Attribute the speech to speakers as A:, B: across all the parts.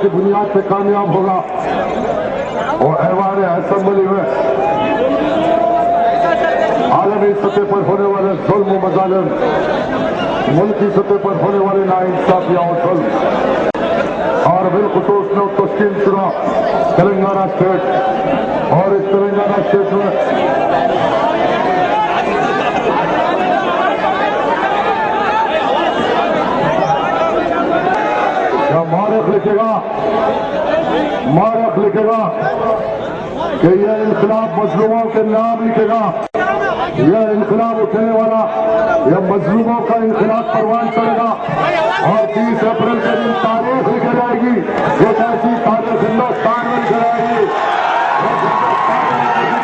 A: की बुनियाद पे कामयाब होगा और ऐवान असेंबली में आलमी सतह पर होने वाले जुल्म मजालिम, मुल्की सतह पर होने वाले नाइंसाफियां और जुल्म और बिलखुसूस में तस्कीम शुदा तेलंगाना स्टेट और इस तेलंगाना स्टेट में क्या मारख लिखेगा कि यह इनकलाब मजलूमों के नाम लिखेगा, यह इनकलाब उठने वाला यह मजलूमों का इनकलाब परवान चढ़ेगा और 30 अप्रैल के दिन तारीख लिखी जाएगी। एक ऐसी तारीख हिंदुस्तान में लिखी जाएगी,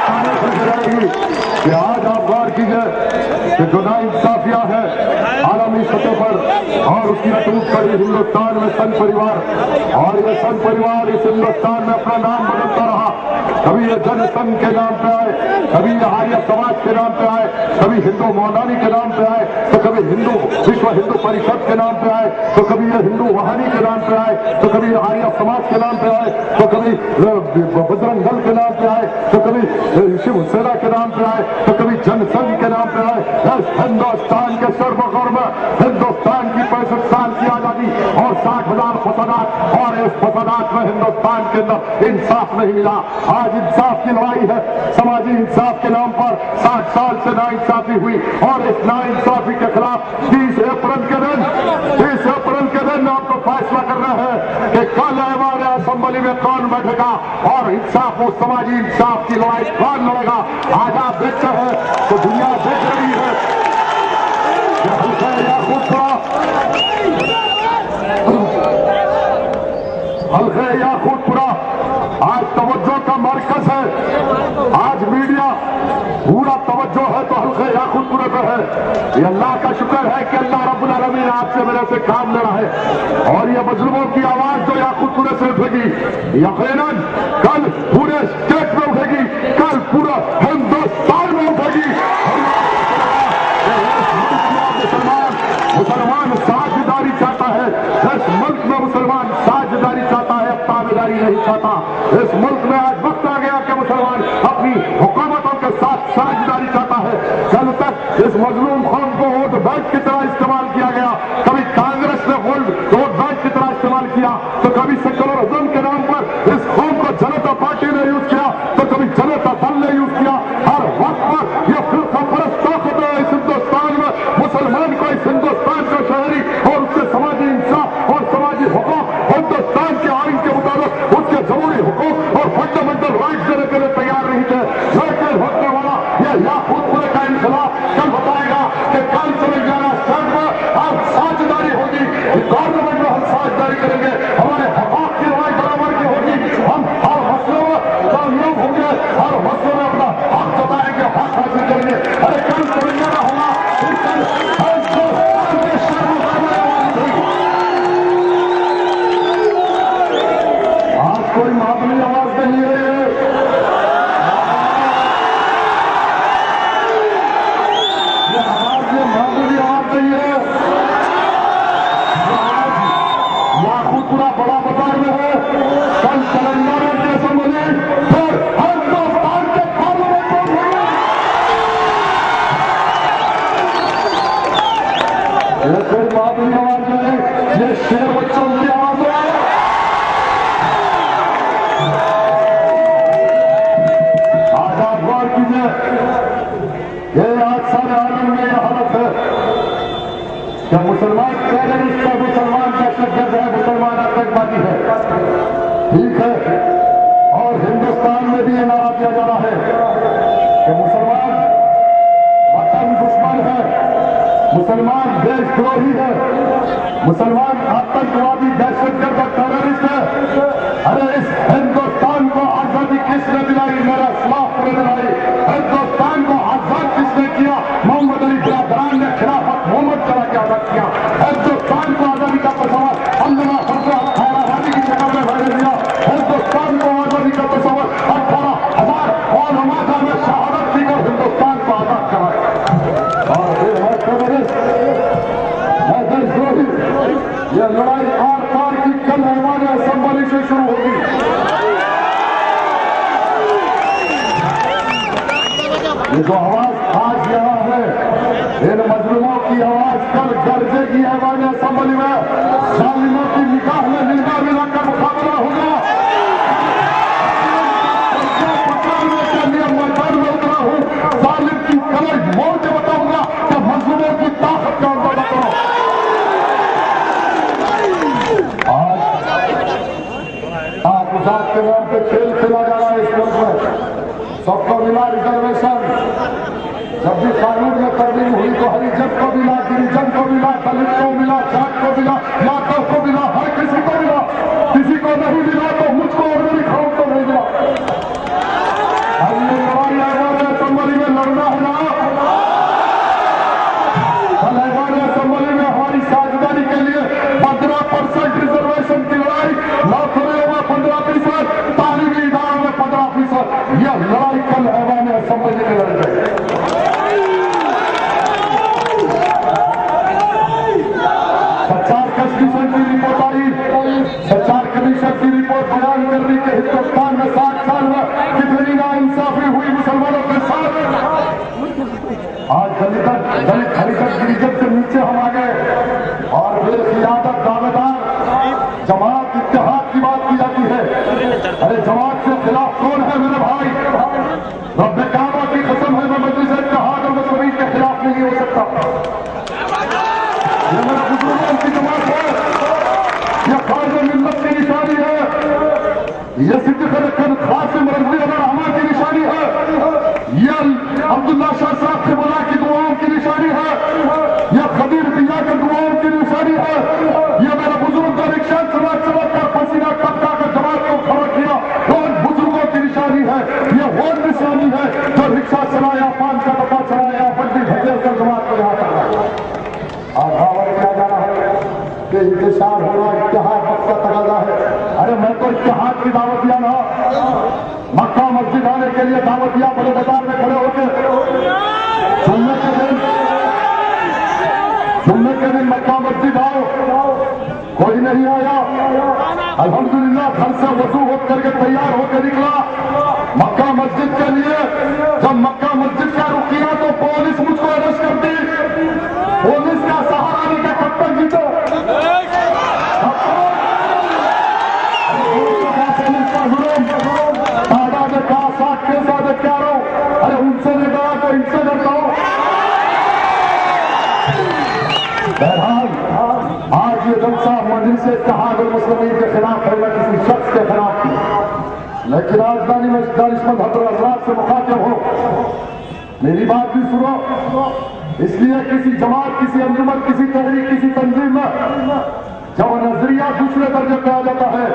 A: तारीख लिखी जाएगी कि आज आप गौर कीजिए कि जो नाइंसाफियां है आलमी सतह पर और उसकी टूट पड़ी हिंदुस्तान में संघ परिवार, और ये संघ परिवार इस हिंदुस्तान में अपना नाम बदलता रहा। कभी ये जनसंघ के नाम पे आए, कभी ये आर्य समाज के नाम पे आए, कभी हिंदू मौलानी के नाम पे आए, तो कभी हिंदू विश्व हिंदू परिषद के नाम पे आए, तो कभी ये हिंदू वहानी के नाम पे आए, तो कभी आर्य समाज के नाम पे आए, तो कभी बजरंग दल के नाम पे आए, तो कभी शिवसेना के नाम पे आए, तो कभी जनसंघ के नाम पे आए। हिंदुस्तान के सर्वगौर में हिंदुस्तान की 65 साल की आजादी और 60,000 फसादात, और इस फसादात में हिंदुस्तान के अंदर इंसाफ नहीं मिला। आज इंसाफ की लड़ाई है, समाजी इंसाफ के नाम पर 60 साल से नाइंसाफी हुई और इस नाइंसाफी के खिलाफ 30 अप्रैल के दिन आपको फैसला करना है कि कल हमारे असेंबली में कौन बैठेगा और इंसाफ और समाजी इंसाफ की लड़ाई कौन लड़ेगा। आज आप देखते हैं तो दुनिया देख रही है हल्का याकूतपुरा आज तवज्जो का मरकज है। आज मीडिया पूरा तवज्जो है तो हल्के याकूतपुरे पर है। ये अल्लाह का शुक्र है कि अल्लाह रब्बुल आलमीन आपसे मेरे से काम ले रहा है और ये मजलूमों की आवाज जो याकूतपुरे से उठेगी यकीनन कल पूरे स्टेट में उठेगी, कल पूरा हिंदुस्तान में उठेगी। मुसलमान साझेदारी चाहता है, इस मुल्क में मुसलमान साझेदारी चाहता है, ताबेदारी नहीं चाहता। इस मुल्क में आज वक्त आ गया कि मुसलमान अपनी हुकूमतों के साथ साझेदारी चाहता है। कल तक इस मजलूम कौम को वोट बैंक की तरह इस्तेमाल किया गया, कभी कांग्रेस ने वोट बैंक की तरह इस्तेमाल किया, तो कभी सेक्युलरिज्म के नाम पर इस कौम को जनता पार्टी ने यूज किया, तो कभी जनता दल ने यूज किया। हर वक्त पर यह फिरका परस्त ताकत है इस हिंदुस्तान में मुसलमान को, इस हिंदुस्तान का शहरी और उसके समाजी इंसाफ और समाजी हुकूक हिंदुस्तान के आइन के मुताबिक उसके जरूरी हुकूक और फंडामेंटल राइट देने के लिए तैयार नहीं थे। लेकिन होने वाला यह याकूतपुरे का इंकलाब कल बताएगा कि कल तेलंगाना स्टेट में अब साझेदारी होगी, गवर्नमेंट में हम साझेदारी करेंगे, हमारे हक की लड़ाई बराबर की होगी, हम हर मसलों में कामयाब होंगे, हर मसलों में अपना हक जताएंगे, हक हासिल करेंगे। अरे कल तेलंगाना होगा, आज कोई मामूली आवाज नहीं है, ये मामूली आवाज नहीं है। याकूतपुरा बड़ा बाजार में है, कल तेलंगाना की असेंबली फिर हिंदुस्तान के पार्लियामेंट में होगी। ये कोई मामूली आवाज नहीं, ये शेर बच्चों की आवाज है। आज आप गौर कीजिए, ये आज सारे आलम में यह हालत है कि मुसलमान टेररिस्ट है, मुसलमान दहशतगर्द है, मुसलमान आतंकवादी है, ठीक है। और हिंदुस्तान में भी ये नारा दिया जा रहा है कि मुसलमान वतन दुश्मन है, मुसलमान देशद्रोही है, मुसलमान आतंकवादी दहशतगर्द टेररिस्ट है। अरे इस हिंदुस्तान को आजादी किसने दिलाई? मेरा इस्लाफ ने दिलाई। हिंदुस्तान को आजाद किसने किया? मोहम्मद अली बिरादरान ने खिलाफत मोहम्मद चला के आजाद किया। हिंदुस्तान को आजादी का तस्वर अल्लामा फजल खैराबादी की शक्ल में मैंने दिया। हिंदुस्तान को आजादी का तस्वर 18,000 और हमारा में शहादत देकर हिंदुस्तान को आजाद कराए। और फिर है टेररिस्ट, है देशद्रोही। यह लड़ाई आर पार की कल हमारे असेंबली से ये जो आवाज आज यहाँ है, इन मजलूमों की आवाज कल गरजेगी ऐवान असेंबली में। जालिमों की निगाह में निगाह मिलाकर मुकाबला होगा। मैदान में उतरा हूँ, जालिम की कलर मोड़ के बताऊंगा कि मजलूमों की ताकत का अंदाजा करो। आज गुजरात के नाम पे खेल खेला जा रहा है इस मुल्क में। सबको मिला रिजर्वेशन, जब भी कानून में तरमीम हुई तो हरिजन को मिला, गिरिजन को मिला, दलित को मिला, जाट को मिला, यादव को मिला, हर किसी को मिला। किसी को नहीं मिला तो मुझको और मेरी खाओ को नहीं मिला। हमने लड़ाई ऐवान असेंबली में लड़ना है ना। कल ऐवान असेंबली में हमारी साझेदारी के लिए 15% रिजर्वेशन की लड़ाई, नौकरियों में 15%, तालीमी इदारों में 15%। यह लड़ाई कल ऐवान असेंबली में लड़ गई। सच्चार कमीशन की रिपोर्ट आई। सच्चार कमीशन की रिपोर्ट बयान कर रही कि हिंदुस्तान में 60 साल में कितनी नाइंसाफी हुई मुसलमानों के साथ। आज दलित हरिजन गिरिजन से नीचे हम आ गए और बेखियादत दावेदार जमात इत्तेहाद की बात की जाती है। अरे जमात के खिलाफ कौन है मेरे भाई? रब्बे काबा की कसम है, मैं मजलिस इत्तेहाद और मुस्लिमीन के खिलाफ नहीं हो सकता। ये मेरे बुजुर्गों की जमात है, यह खाज मिल्लत की निशानी है, यह सिद्दीक़ क़ासिम रज़ी अल्लाह रहमान की निशानी है, यह अब्दुल्ला शाह साहब से बोला की दुआओं की निशानी है, यह खदीर बिया की दुआओं की निशानी है, यह मेरे बुजुर्ग का रिक्शा चला चला कर पसीना टपका कर जमात को खड़ा किया वो बुजुर्गों की निशानी है। यह वो निशानी है जो रिक्शा चलाया, पान का डब्बा चलाया, बंदी भजल कर जमात को यहाँ कर और खबर किया जा रहा है कि इंतजार हो रहा है, इत्तेहाद वक्त का तकाजा है। अरे मैं तो इत्तेहाद की दावत दिया ना, मक्का मस्जिद आने के लिए दावत दिया, बड़े बाजार में खड़े होकर जुम्मे के दिन मक्का मस्जिद आओ, कोई नहीं आया। अल्हम्दुलिल्लाह घर से वजू होकर के तैयार होकर निकला मक्का मस्जिद के लिए। जब मक्का मस्जिद का रुख किया तो पुलिस मुझको अरेस्ट कर दी। पुलिस का सहारा लेकर कब तक जीतो? तादाद का 60 के साथ क्या रहो? अरे उनसे नहीं डरा तो इनसे डरता हूं। बहरहाल आज ये जलसा मजलिस इत्तेहाद और मुस्लिमीन के खिलाफ है, न किसी शख्स के खिलाफ। लेकिन राजधानी में दानिशमंद हज़रात से मुखातिब हो, मेरी बात भी सुनो। इसलिए किसी जमात, किसी अंजुमन, किसी तहरीक, किसी तंजीम में जब नजरिया दूसरे दर्जे पे आ जाता है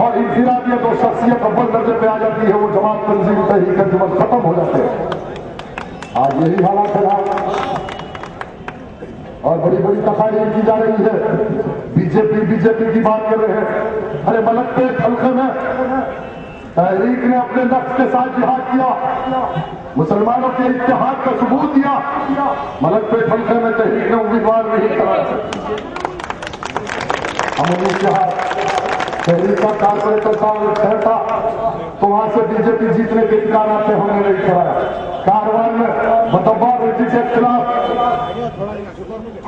A: और इंफिरादियत और शख्सियत अव्वल दर्जे पे आ जाती है, वो जमात, तंजीम, तहरीक, अंजुमन खत्म हो जाते हैं। आज यही हालात है और बड़ी बड़ी तकारीर की जा रही है। बीजेपी की बात कर रहे हैं। अरे मलकपेट हल्के में तहरीक ने अपने नफ्स के साथ जिहाद किया, मुसलमानों के इत्तेहाद का सबूत दिया। मलकपेट हल्के में तहरीक ने उम्मीदवार नहीं कराया। हम इत्तेहाद तहरीक का कारपोरेटर शहर था तो वहां से बीजेपी जीतने के इम्कान आते, हमने नहीं कराया। कारवान में बतौर रेड्डी के खिलाफ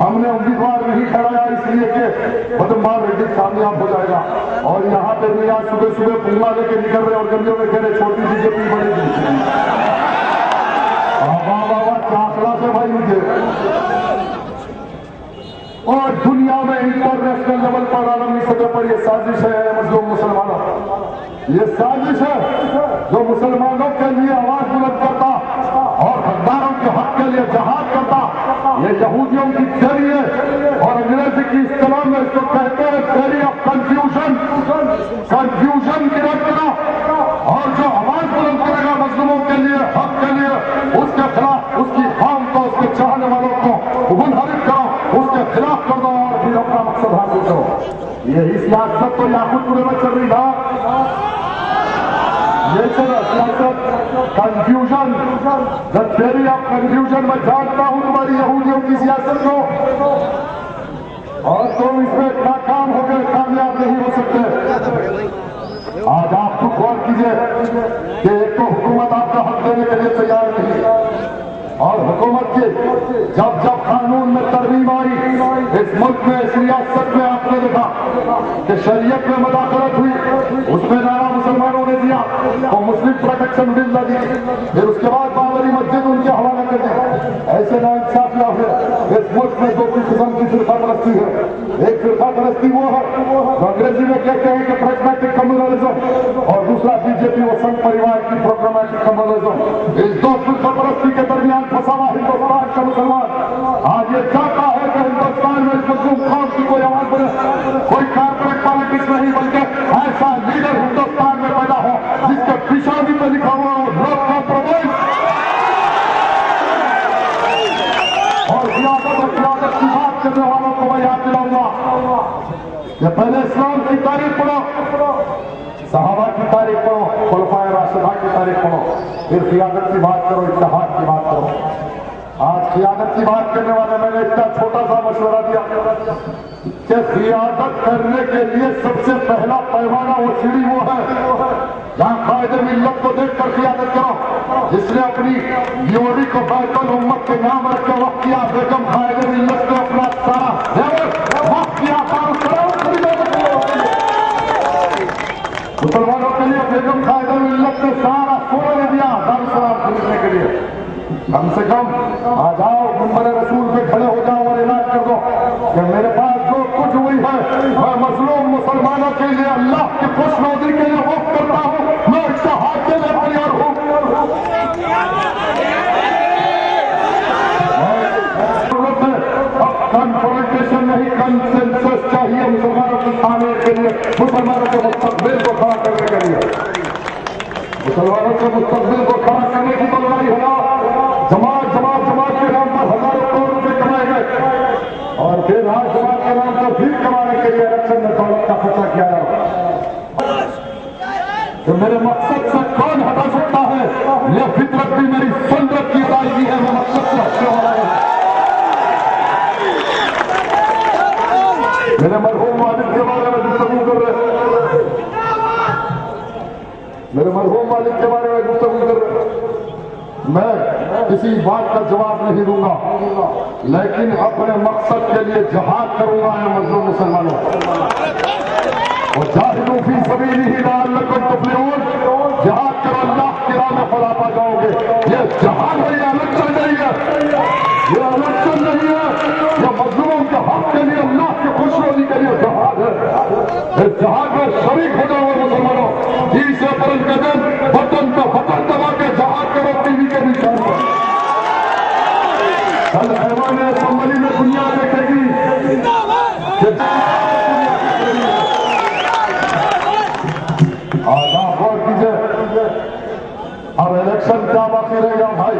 A: हमने उम्मीदवार नहीं कराया, इसलिए कि बदमार रेड्डी कामयाब हो जाएगा। और यहाँ पे भी आज सुबह सुबह पुलवा लेके निकल रहे और गलियों में कह रहे छोटी बीजेपी बनेगी। वाह वाह वाह, क्या अखलाक है भाई मुझे। और दुनिया में इंटरनेशनल लेवल पर, आलमी सतह पर यह साजिश है मजलूम मुसलमानों, ये साजिश है जो मुसलमानों के लिए आवाज बुलंद करता और हकदारों के हक के लिए जहाद करता। ये यहूदियों की थ्योरी है और अंग्रेजी की इस्तेमाल में इसको कहते हैं theory of confusion. Confusion create करना और जो आवाज बुलंद करेगा मजलूमों के लिए, हक के लिए, उसके खिलाफ, उसकी कौम को, उसके चाहने वालों को मुनहरिफ करो, उसके खिलाफ कर दो और फिर अपना मकसद हासिल करो। यही सियासत तो याकूतपुरे में चल रही था। ये सियासत कंफ्यूजन, जब थ्योरी ऑफ कंफ्यूजन में जानता हूं तुम्हारी यहूदियों की सियासत को, और तुम इसमें नाकाम हो गए, कामयाब नहीं हो सकते। आज आप तो गौर कीजिए कि एक तो हुकूमत आपका हक देने के लिए तैयार नहीं, और हुकूमत के जब जब कानून में तरमीम आई, इस मुल्क में, इस रियासत में आपने देखा कि शरीयत में मदाखलत हुई, उसमें नारा मुसलमानों ने दिया तो मुस्लिम प्रोटेक्शन बिल लगी, फिर उसके बाद बाबरी मस्जिद उनके हवाले कर दी। ऐसे नाइंसाफियां है। इस मुल्क में दो किस्म की फिरका परस्ती है। एक फिरका परस्ती वो है जो अंग्रेजी में कहते हैं कि प्रैग्मेटिक कम्युनलिज्म, और दूसरा बीजेपी व संघ परिवार की प्रोग्रामेटिक कम्युनलिज्म। इस दो फिरका परस्ती के दरमियान फंसा हुआ हिंदुस्तान का मुसलमान आज ये चाहता है कि हिंदुस्तान में मुस्लिम कौम की कोई आवाज बने, कोई कारपोरेट पॉलिटिक्स नहीं, बल्कि ऐसा लीडर हिंदुस्तान में पैदा हो जिसके पिछाड़ी पे लिखा हुआ हो लोग कॉम्प्रोमाइज और क़यादत की बात करने वालों को मैं याद दिलाऊंगा कि पहले इस्लाम की तारीख पढ़ो, सहाबा की तारीख पढ़ो, खुलफाए राशिदा की तारीख पढ़ो, फिर क़यादत की बात करो, इत्तेहाद की बात करो। आज क़यादत की बात करने वाले मैंने इतना छोटा सा मशवरा दिया कि क़यादत करने के लिए सबसे पहला पैमाना वो सीढ़ी वो है जहां कायदे मिल्लत को देखकर क़यादत करो। जिसने अपनी ड्योरी को बैतुल उम्मत के नाम रख के वक्त किया, बेगम कायदे मिल्लत ने अपना सारा वक्त किया मुसलमानों के लिए। बेगम कायदे मिल्लत ने सारा सोना दिया दारुसलाम खरीदने के लिए। कम से कम आ जाओ, मुंबर रसूल पे खड़े हो जाओ और ऐलान कर दो कि मेरे पास जो कुछ हुई है मैं मजलूम मुसलमानों के लिए, अल्लाह की खुशनौदी के लिए वक्त करता हूं, मैं इत्तेहाद के लिए तैयार हूं। कन्फ्रंटेशन नहीं, कंसेंसस चाहिए मुसलमानों की तामीर के लिए, मुसलमानों के मुस्तकबिल को खड़ा करने के लिए। मुसलमानों के मुस्तकबिल को खड़ा करने की तो लड़ाई है। जमात के नाम पर हजारों करोड़ रुपए कमाए गए और फिर आज जमात के नाम पर भीख कमाने के लिए इलेक्शन में दौलत का खर्चा किया जा रहा है। तो मेरे मकसद से कौन हटा सकता है? यह फितरत भी मेरी सुन्नत की अदायगी है, मैं मकसद से हटने वाला हूं। मेरे मरहूम वालिद के बारे में गुफ्तगू कर रहे, मेरे मरहूम वालिद के बारे में गुफ्तगू कर रहे। मैं किसी बात का जवाब नहीं दूंगा, लेकिन अपने मकसद के लिए जहाद करूंगा है मजलूम मुसलमानों। और जाहिदू फी सबीलिही लअल्लकुम तुफ्लिहून, जहाद करो अल्लाह की राह में फलाह पा जाओगे। ये जहाद है, ये इलेक्शन नहीं है, ये इलेक्शन नहीं है, ये मजलूमों के हक के लिए, अल्लाह की खुशनौदी के लिए जहाद है। इस जहाद में शरीक हो जाओ मुसलमानों। 30 अप्रैल के दिन वतन का वतन दबा के जहाद करो टीवी के निशान पर। कल ऐवान असेंबली में दुनिया देखेगी आजाद और कीजिए। अब इलेक्शन क्या बाकी रहेगा भाई?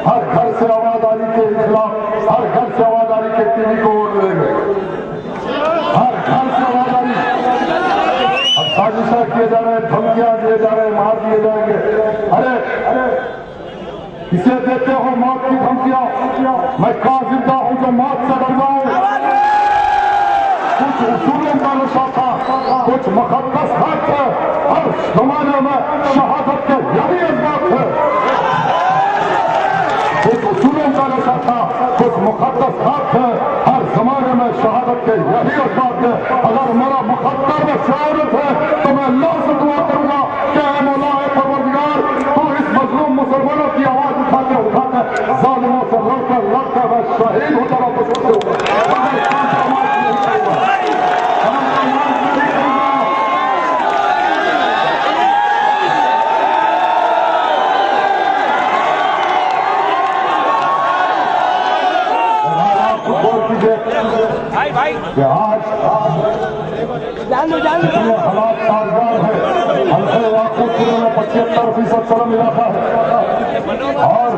A: हर घर से आवाज आ रही के खिलाफ, हर घर से आवाज आ रही के टीवी को वोट देंगे, हर घर से आवाज आ रही। अब साजिशा किए जा रहे, धमकियां दिए जा रहे, मार दिए जाएंगे। अरे इसे देते हो मौत की धमकियां, मैं कहां जिंदा हूं जो मौत से डर जाऊं? कुछ उसूलों का नशा था, कुछ मुकद्दस हक है, हर जमाने में शहादत के यही असबाब थे। कुछ उसूलों का नशा था, कुछ मुकद्दस हक है, हर जमाने में शहादत के यही असबाब थे। अगर मेरा मुकद्दर में शहादत है तो मैं अल्लाह से दुआ करूंगा कि ऐ मौला ऐ परवरदिगार, तू इस मजलूम मुसलमानों की आवाज उठाते जालिमों से लड़कर मैं शहीद होता रहा कुछ कि आज जितने हालात कारगर है, हल्के इलाकों में 75% सलम इलाका है और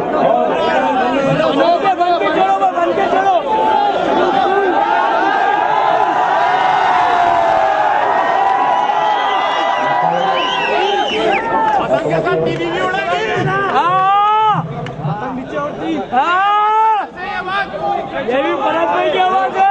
B: ये भी बरात में क्या आवाज है?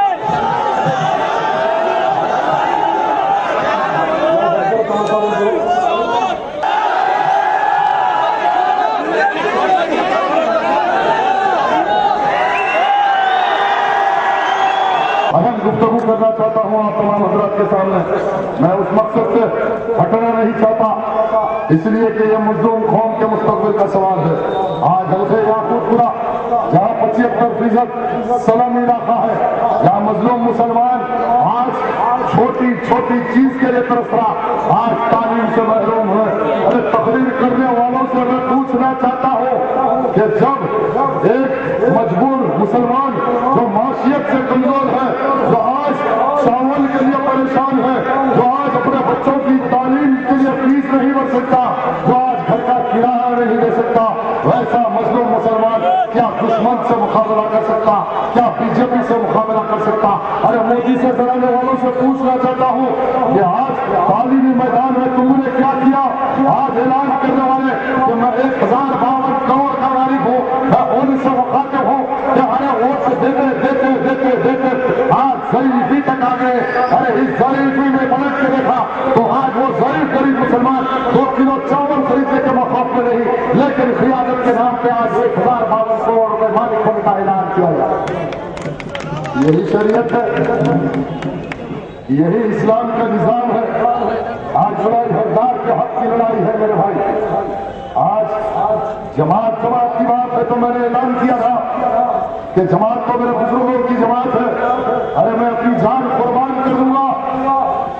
A: अहम गुफ्तगू करना चाहता हूँ आप तमाम हजरात के सामने। मैं उस मकसद से हटना नहीं चाहता, इसलिए कि यह मजलूम कौम के मुस्तकबिल का सवाल है। आज हल्के याकूतपुरा जहाँ 75% सलामी इलाका है, जहाँ मजलूम मुसलमान आज छोटी छोटी चीज के लिए तरस रहा, आज तालीम से महरूम है। अरे तकरीर करने वालों से मैं पूछना चाहता हूँ कि जब एक मजबूर मुसलमान जो माशियत से कमजोर है, जो आज चावल के लिए परेशान है, जो आज अपने बच्चों की तालीम के लिए फीस नहीं भर सकता, जो आज घर का किराया नहीं दे सकता, वैसा मजलूम मुसलमान क्या दुश्मन से मुकाबला कर सकता, क्या बीजेपी से मुकाबला कर सकता? अरे मोदी से डराने वालों से पूछना चाहता हूँ कि आज तालीमी मैदान में तुमने क्या किया? आज ऐलान करने वाले कि मैं 1052 करोड़ का गालिब हूँ, मैं उनसे मुखातिब हूँ कि अरे वोट देते देते देते देते आज गरीबी तक आ गए। अरे इस गरीबी में पलट के देखा तो आज वो गरीब मुसलमान 2 किलो चावल खरीदने के मौके में नहीं, लेकिन खियादत के नाम पे आज 1052 करोड़ रुपए मालिक होने का ऐलान किया जाए। यही शरीयत है, यही इस्लाम का निजाम है। आज लड़ाई हकदार के हक की लड़ाई है मेरे भाई। आज जमात की बात है तो मैंने ऐलान किया था कि जमात तो मेरे बुजुर्गों की जमात है। अरे मैं अपनी जान कुर्बान कर दूंगा,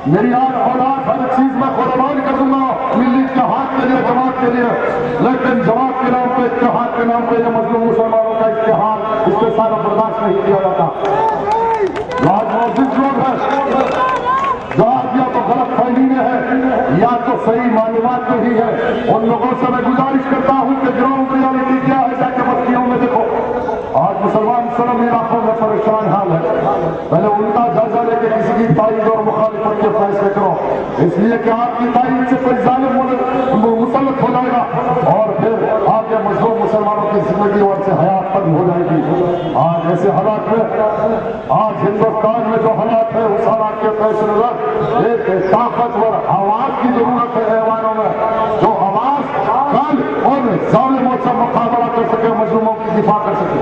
A: मेरी आन औलाद हर चीज में कुर्बान कर दूंगा मिली इत्तेहाद के लिए, जमात के लिए। लेकिन जमात के नाम पे, इत्तेहाद के नाम पे, मजलूम मुसलमानों का इत्तेहाद, इसके सारा बर्दाश्त नहीं किया जाता। आज मौजूद लोग हैं जो आज या तो गलत फहमी में है या तो सही मालूमात में ही है, उन लोगों से मैं गुजारिश करता हूं कि ग्राउंड रियलिटी क्या है जाके बस्तियों में देखो। आज मुसलमान सलम इलाकों में परेशान हाल है, पहले उनका जायजा लेके किसी की तारीफ और मुखालिफत के फैसले करो, इसलिए कि आपकी तारीफ से कोई जालिम मुसल्लत हो जाएगा और फिर आपके मजलूम मुसलमानों की जिंदगी और से हयात बंद हो जाएगी। आज ऐसे हालात में, आज हिंदुस्तान में जो हालात है उस हालात के पेश नजर एक ताकतवर आवाज की जरूरत है ऐवानों में, जो आवाज कल और जालिमों से मुकाबला कर सके, मजलूमों की दिफा कर सके।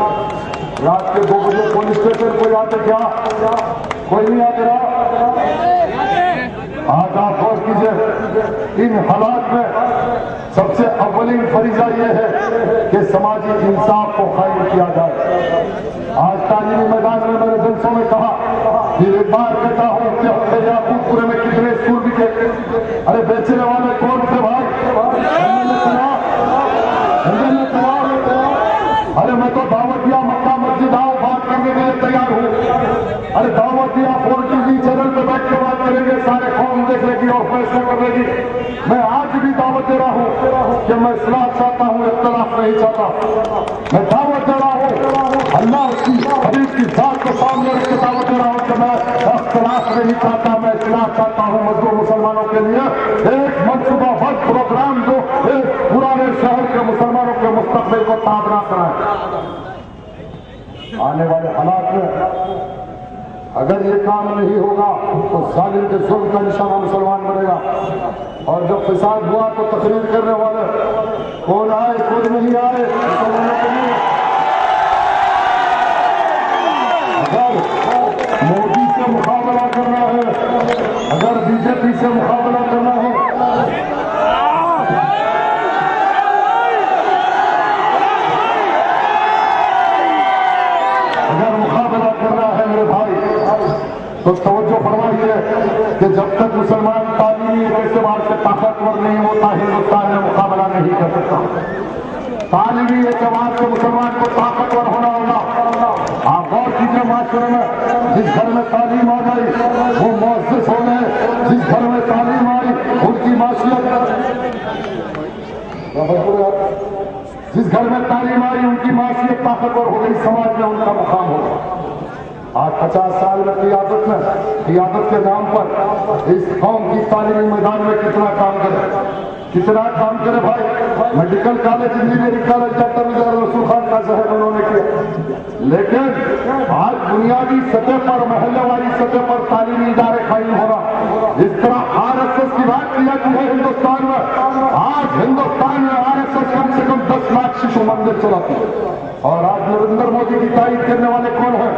A: रात के 2 बजे पुलिस स्टेशन कोई आते क्या? कोई नहीं आते रहा। आज आप गौर कीजिए, इन हालात में सबसे अव्वलीन फरीजा ये है कि समाजी इंसाफ को कायम किया जाए। आज तालीमी मैदान में मैंने जलसों में कहा कि एक बार कहता हूं कि याकूतपुरे में कितने स्कूल बिके? अरे बेचने वाले कौन थे भाई? अरे मैं तो दावत दिया मक्का मस्जिद आओ बात करने के लिए तैयार हूँ। अरे दावत दिया 4 TV चैनल पे बैठ के बात करेंगे, सारे कौम देख लेगी और फैसला कर लेगी। मैं आज भी दावत दे रहा हूँ कि मैं इस्लाह चाहता हूँ, इख्तिलाफ नहीं चाहता। मैं दावत दे रहा हूँ, अल्लाह की हबीब की जात को सामने रख के दावत दे रहा हूँ कि मैं इख्तिलाफ नहीं चाहता, मैं इस्लाह चाहता हूँ। मजलूम मुसलमानों के लिए एक मनसूबाबद्ध प्रोग्राम जो एक पुराने शहर के मुसलमानों के मुस्तकबिल को ताबरा कराए। आने वाले हालात में अगर ये काम नहीं होगा तो जालिम के जुल्म का निशाना मुसलमान बनेगा। और जब फिसाद हुआ तो तकरीर करने वाले कौन आए? खुद नहीं आए। अगर मोदी से मुकाबला करना है, अगर बीजेपी से मुकाबला करना है, अगर मुकाबला करना है मेरे भाई, तो तवज्जो फरमाइए कि जब तक मुसलमान तालीमी एतबार से ताकतवर नहीं होता, हिंदुस्तान में मुकाबला नहीं कर सकता। तालीमी एतबार से मुसलमान को ताकतवर होना होगा। आप गौर कीजिए, माशरे में जिस घर में तालीम आ गई वो मुअज़्ज़िज़ हो गए, जिस घर में तालीम आई उनकी माशियत, जिस घर में तालीम आई उनकी माशियत ताकतवर हो गई, समाज में उनका मुकाम होगा। आज 50 साल में क़ियादत के नाम पर इस कौम की तालीमी मैदान में कितना काम करे भाई। Medical college, engineering college, doctor रसूल खान का जहर उन्होंने किया, लेकिन आज बुनियादी सतह पर, महल्लेवारी सतह पर तालीमी इदारे कायम हो रहा। इस तरह RSS की बात की जाती है हिंदुस्तान में। आज हिंदुस्तान में RSS कम से कम 10 लाख शिशु मंदिर चलाती है। और आज नरेंद्र मोदी की तारीफ करने वाले कौन है?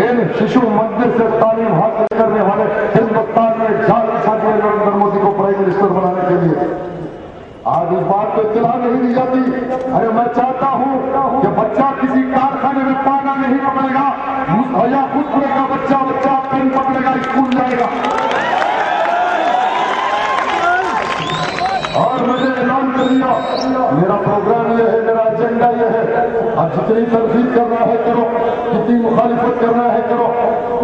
A: इन शिशु मंदिर से तालीम हासिल करने वाले हिंदुस्तान में जाल बिछा दिए नरेंद्र मोदी को प्राइम मिनिस्टर बनाने के लिए। आज इस बात पे इत्तला नहीं दी जाती। अरे मैं चाहता हूं कि बच्चा किसी कारखाने में पाना नहीं पकड़ेगा या खुद पड़ेगा, बच्चा पेन पकड़ेगा, स्कूल जाएगा। और मैंने ऐलान कर दिया, मेरा प्रोग्राम ये है, मेरा एजेंडा ये है। अब जितनी तनकीद करना है करो, जितनी मुखालिफत करना है करो।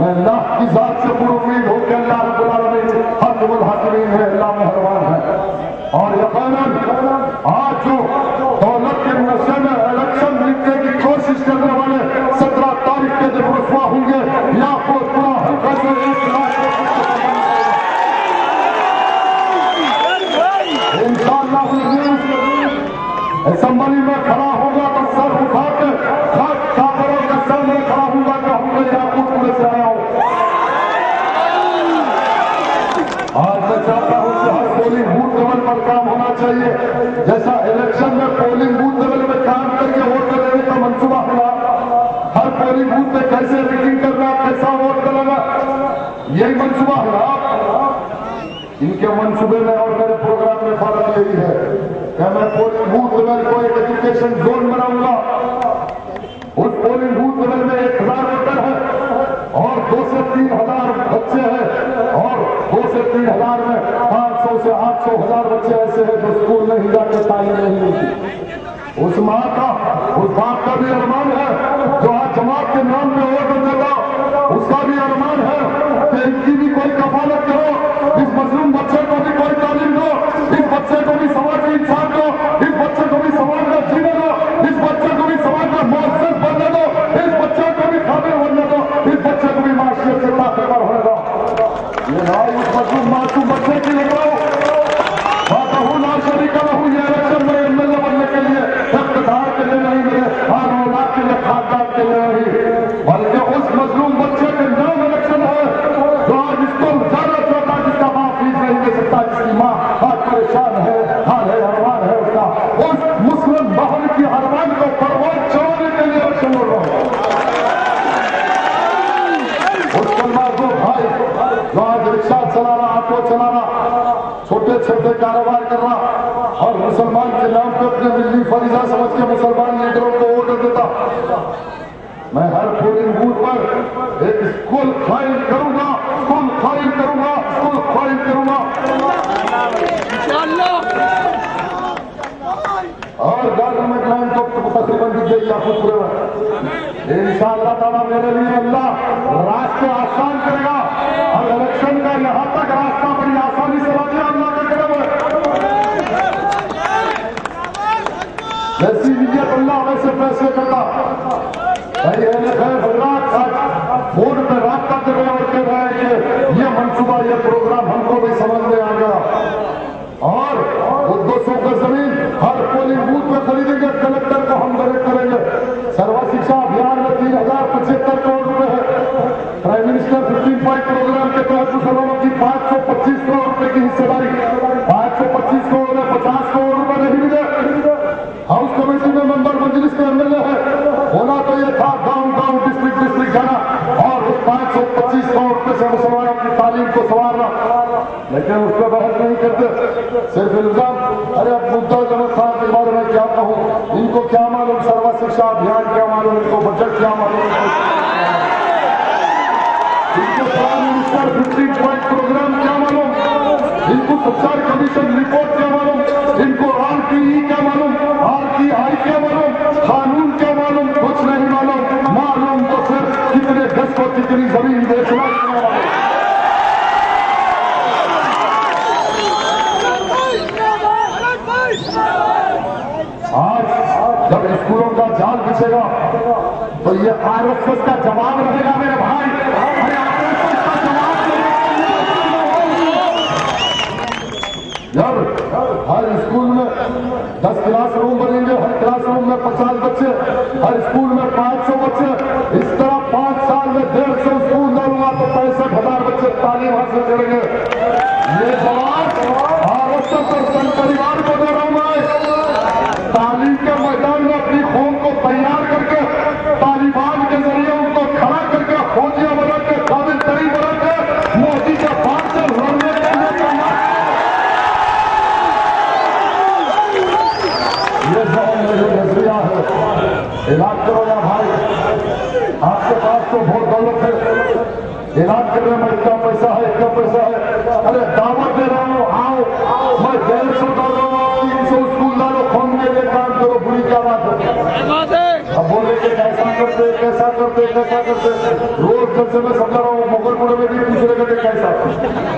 A: मैं अल्लाह की जात से पूरी उम्मीद हो कि अल्लाह रब्बुल आलमीन हक़्क़ुल हाकिमीन है, अल्लाह मेहरबान है। और यकीनन आज जो दौलत के नशे में इलेक्शन जीतने की कोशिश करने वाले 17 तारीख के दिन रुसवा होंगे या कोई पूरा हल्का से 1 लाख इंशाअल्लाह असेंबली में खड़ा होगा तो सर उठा के काफिरों के सामने खड़ा होगा कि हमने याकूतपुर से आया हूं। आज मैं चाहता हूं कि हर पोलिंग बूथ लेवल पर काम होना चाहिए। जैसा इलेक्शन में पोलिंग बूथ लेवल में काम करके वोट देने का मंसूबा हुआ, हर पोलिंग बूथ में कैसे मीटिंग करना, कैसा वोट करना, यही मंसूबा हुआ। इनके मंसूबे में और मेरे प्रोग्राम में फर्क यही है कि मैं पोलिंग बूथ लेवल को एक एजुकेशन जोन बनाऊंगा। उस पोलिंग बूथ लेवल में 1000 वोटर है और 2 से 3000 बच्चे हैं और 2 से 3000 में 500 से 800 1000 बच्चे ऐसे हैं जो स्कूल नहीं जाते, तालीम नहीं मिलती। उस माँ का, उस बाप का भी अरमान है जो आज जमात के नाम पे वोट देगा, उसका भी अरमान है कि इनकी भी कोई कफालत करो, इस मजलूम बच्चे को भी कोई तालीम दो, इस बच्चे को भी समाज में इंसान दो, इस बच्चे को भी समाज में जीने दो, इस बच्चे को भी समाज में मुअस्सिस बनने दो, इस बच्चे को भी काबिल बनने दो, इस बच्चे को भी माशियत से ताकतवर होने दो। ये भाई उस मजलूम मासूम बच्चे की लगाओ वाहू ना शरीक लहू। ये इलेक्शन में एमएलए बनने के लिए इख्तियार के लिए नहीं मिले, हर औलाद के लिए, खानदान के लिए नहीं, बल्कि उस मजलूम बच्चे के नाम इलेक्शन है जो आज इसको ज्यादा चौथा, जिसका बाप फीस नहीं दे सकता, जिसकी माँ आज परेशान है, हाल है, अरमान है उसका, उस मुस्लिम बहन की अरमान को परवान चढ़ाने के लिए इलेक्शन लड़ रहा हूं। उस सलमान को भाई जो आज रिक्शा चला रहा, ऑटो चला रहा, छोटे छोटे कारोबार कर रहा और मुसलमान के नाम पे अपने दिल्ली फरीजा समझ के मुसलमान लीडरों को वोट देता। मैं हर पोलिंग बूथ पर एक स्कूल कायम करूंगा, स्कूल कायम करूंगा, स्कूल कायम करूंगा। और गवर्नमेंट लाइन को तकरीबन दी गई याकूतपुर में। इंशाअल्लाह ताला मेरे लिए अल्लाह रास्ते आसान करेगा और इलेक्शन का यहां तक रास्ता बड़ी आसानी से बांधे, अल्लाह का करम है। जैसी नीयत अल्लाह वैसे फैसले करता। फोन पे रास्ता कर रहे और कह रहा है कि ये मंसूबा, ये प्रोग्राम हमको भी समझ में आ गया और वो 200 का जमीन हर पोलिंग बूथ में खरीदेंगे, कलेक्टर को हम डायरेक्ट करेंगे। सर्व शिक्षा अभियान में 3075 करोड़ रुपए है। प्राइम मिनिस्टर 15 पॉइंट प्रोग्राम के तहत मुसलमानों की 525 करोड़ रुपए की हिस्सेदारी, 525 करोड़ में 50 करोड़ रुपए नहीं मिले। हाउस कमेटी में मेंबर मजलिस के एमएलए है, होना तो ये था गांव गांव, डिस्ट्रिक्ट डिस्ट्रिक्ट जाना और उस 525 करोड़ रुपए से मुसलमानों की तालीम को संवारना, लेकिन उस पर बहस नहीं करते, सिर्फ इल्जाम। अरे अब मुद्दा जनक साहब के बारे में क्या कहूँ, इनको क्या मालूम सर्व शिक्षा अभियान, क्या मालूम इनको बजट, क्या मालूम इनको प्राइम मिनिस्टर 15 पॉइंट प्रोग्राम क्या मालूम, इनको सच्चाई कमीशन रिपोर्ट क्या मालूम, इनको RTI क्या मालूम, RTI क्या मालूम, कानून क्या मालूम, कुछ नहीं मालूम। मालूम तो सिर्फ कितने गज को कितनी जमीन बेचना। आज जब स्कूलों का जाल बिछेगा तो ये RSS का जवाब रहेगा मेरे भाई। अरे RSS का जवाब जब हर स्कूल में 10 क्लासरूम बनेंगे, हर क्लासरूम में 50 बच्चे, हर स्कूल में 500 बच्चे, इस तरह 5 साल में 150 स्कूल डालूंगा तो 65,000 बच्चे तालीम हासिल करेंगे। ये जवाब RSS और संघ परिवार को दे रहा हूं मैं। तालीम के मैदान में अपनी खून को कर रहे हैं इतना पैसा है इतना पैसा है, अरे दावत दे रहा हूँ आओ, मैं 150 डाल रहा हूँ, 300 स्कूल डालो, खोल के लिए काम करो, बुरी क्या बात है। अब बोले कि कैसा करते कैसा करते कैसा करते, रोज जब से मैं समझा रहा हूँ मुगलपुर में भी पूछ रहे थे कैसा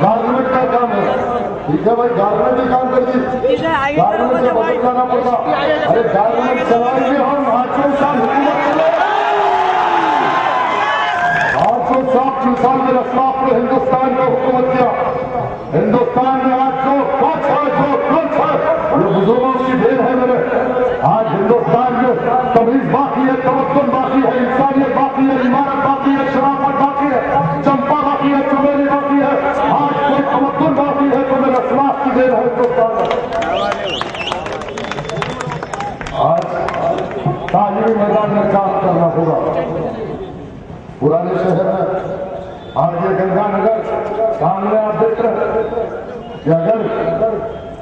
A: गारमेंट का काम है, ठीक है भाई गारमेंट ही काम कर दी, गारमेंट से बदल जाना पड़ता, अरे गारमेंट चलाएंगे हम 800 साल 800 साल में रखना अपने हिंदुस्तान को हुकूमत किया, हिंदुस्तान में आज जो कुछ है ये बुजुर्गों की देन है मेरे, आज हिंदुस्तान में तमीज बाकी है, तमद्दुन बाकी है, इंसानियत बाकी है, इमारत बाकी है, शराफत बाकी है, चंपा बाकी है, चमेली बाकी है, आज कोई तमद्दुन बाकी है तो मेरे अखलाक की देन है हिंदुस्तान में। आज तालीमी मैदान में काम करना होगा, पुराने शहर में आज ये गंगानगर सामने आप देख रहे कि अगर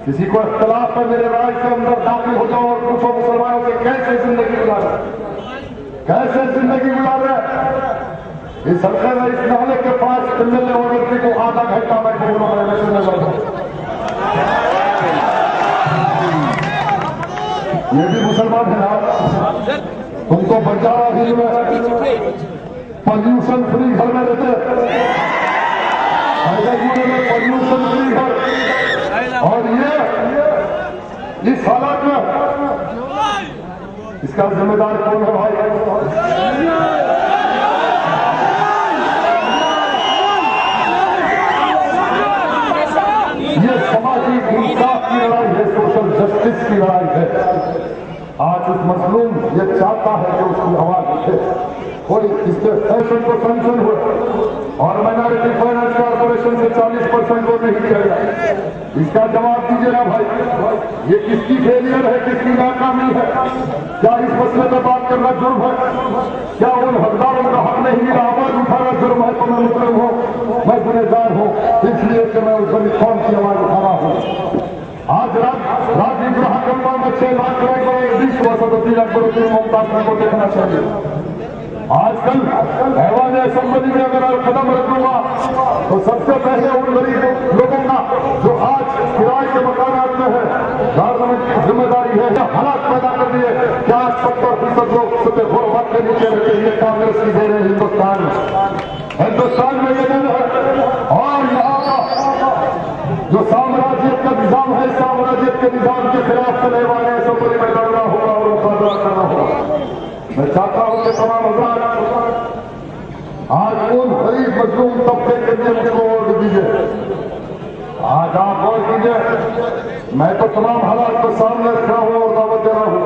A: किसी को इख्तलाफ है मेरे राय से अंदर दाखिल हो जाओ और पूछो मुसलमानों से कैसे जिंदगी गुजार कैसे जिंदगी गुजार रहे, इस हल्के में इस नाले के पास मिलने और व्यक्ति को आधा घंटा मैं बोलूँ ये भी मुसलमान है ना, तुमको बंजारा हिल में पॉल्यूशन फ्री घर में रहते, में पॉल्यूशन फ्री घर, और ये इस हालत में इसका जिम्मेदार कौन है भाई? ये सामाजिक इंसाफ की लड़ाई है, सोशल जस्टिस की लड़ाई है। आज उस मजलूम ये चाहता है कि उसकी आवाज उठे, कोई इसके फैशन को सैंक्शन हुए और माइनॉरिटी फाइनेंस कॉर्पोरेशन से 40% को नहीं किया गया, इसका जवाब दीजिए ना भाई, ये किसकी फेलियर है, किसकी नाकामी है? क्या इस मसले पर बात करना जुर्म है? क्या उन हकदारों का हक नहीं मिला, आवाज उठाना जुर्म है? तो मैं मुस्लिम हूँ, मैं गुनहगार हूँ, इसलिए कि मैं उस बड़ी कौम की आवाज उठा रहा हूँ। आज राजीव ग्राहकम्पा में 6 लाख करोड़ 20 वर्षों 3 लाख करोड़ मुमताज को देखना चाहिए। आजकल ऐवान असेंबली में अगर कदम रखूंगा तो सबसे पहले उन गरीब लोगों का जो आज किराए के मकानात में है, गवर्नमेंट की जिम्मेदारी है हालात पैदा कर दिए कि आज 70% लोग सतह गुर्बत के नीचे रहते हैं, कांग्रेस की दे रहे हिंदुस्तान में ये दिन है। और यहाँ का जो साम्राज्य का निजाम है, साम्राज्य के निजाम के खिलाफ चले वाले असेंबली में लड़ना होगा और मुकाबला करना होगा। मैं चाहता हूं कि तमाम हजरात आज उन गरीब मजलूम तबके के लिए मुझको वोट दीजिए, आज आप वोट दीजिए। मैं तो तमाम हालात को सामने रख रहा हूं और दावत दे रहा हूं,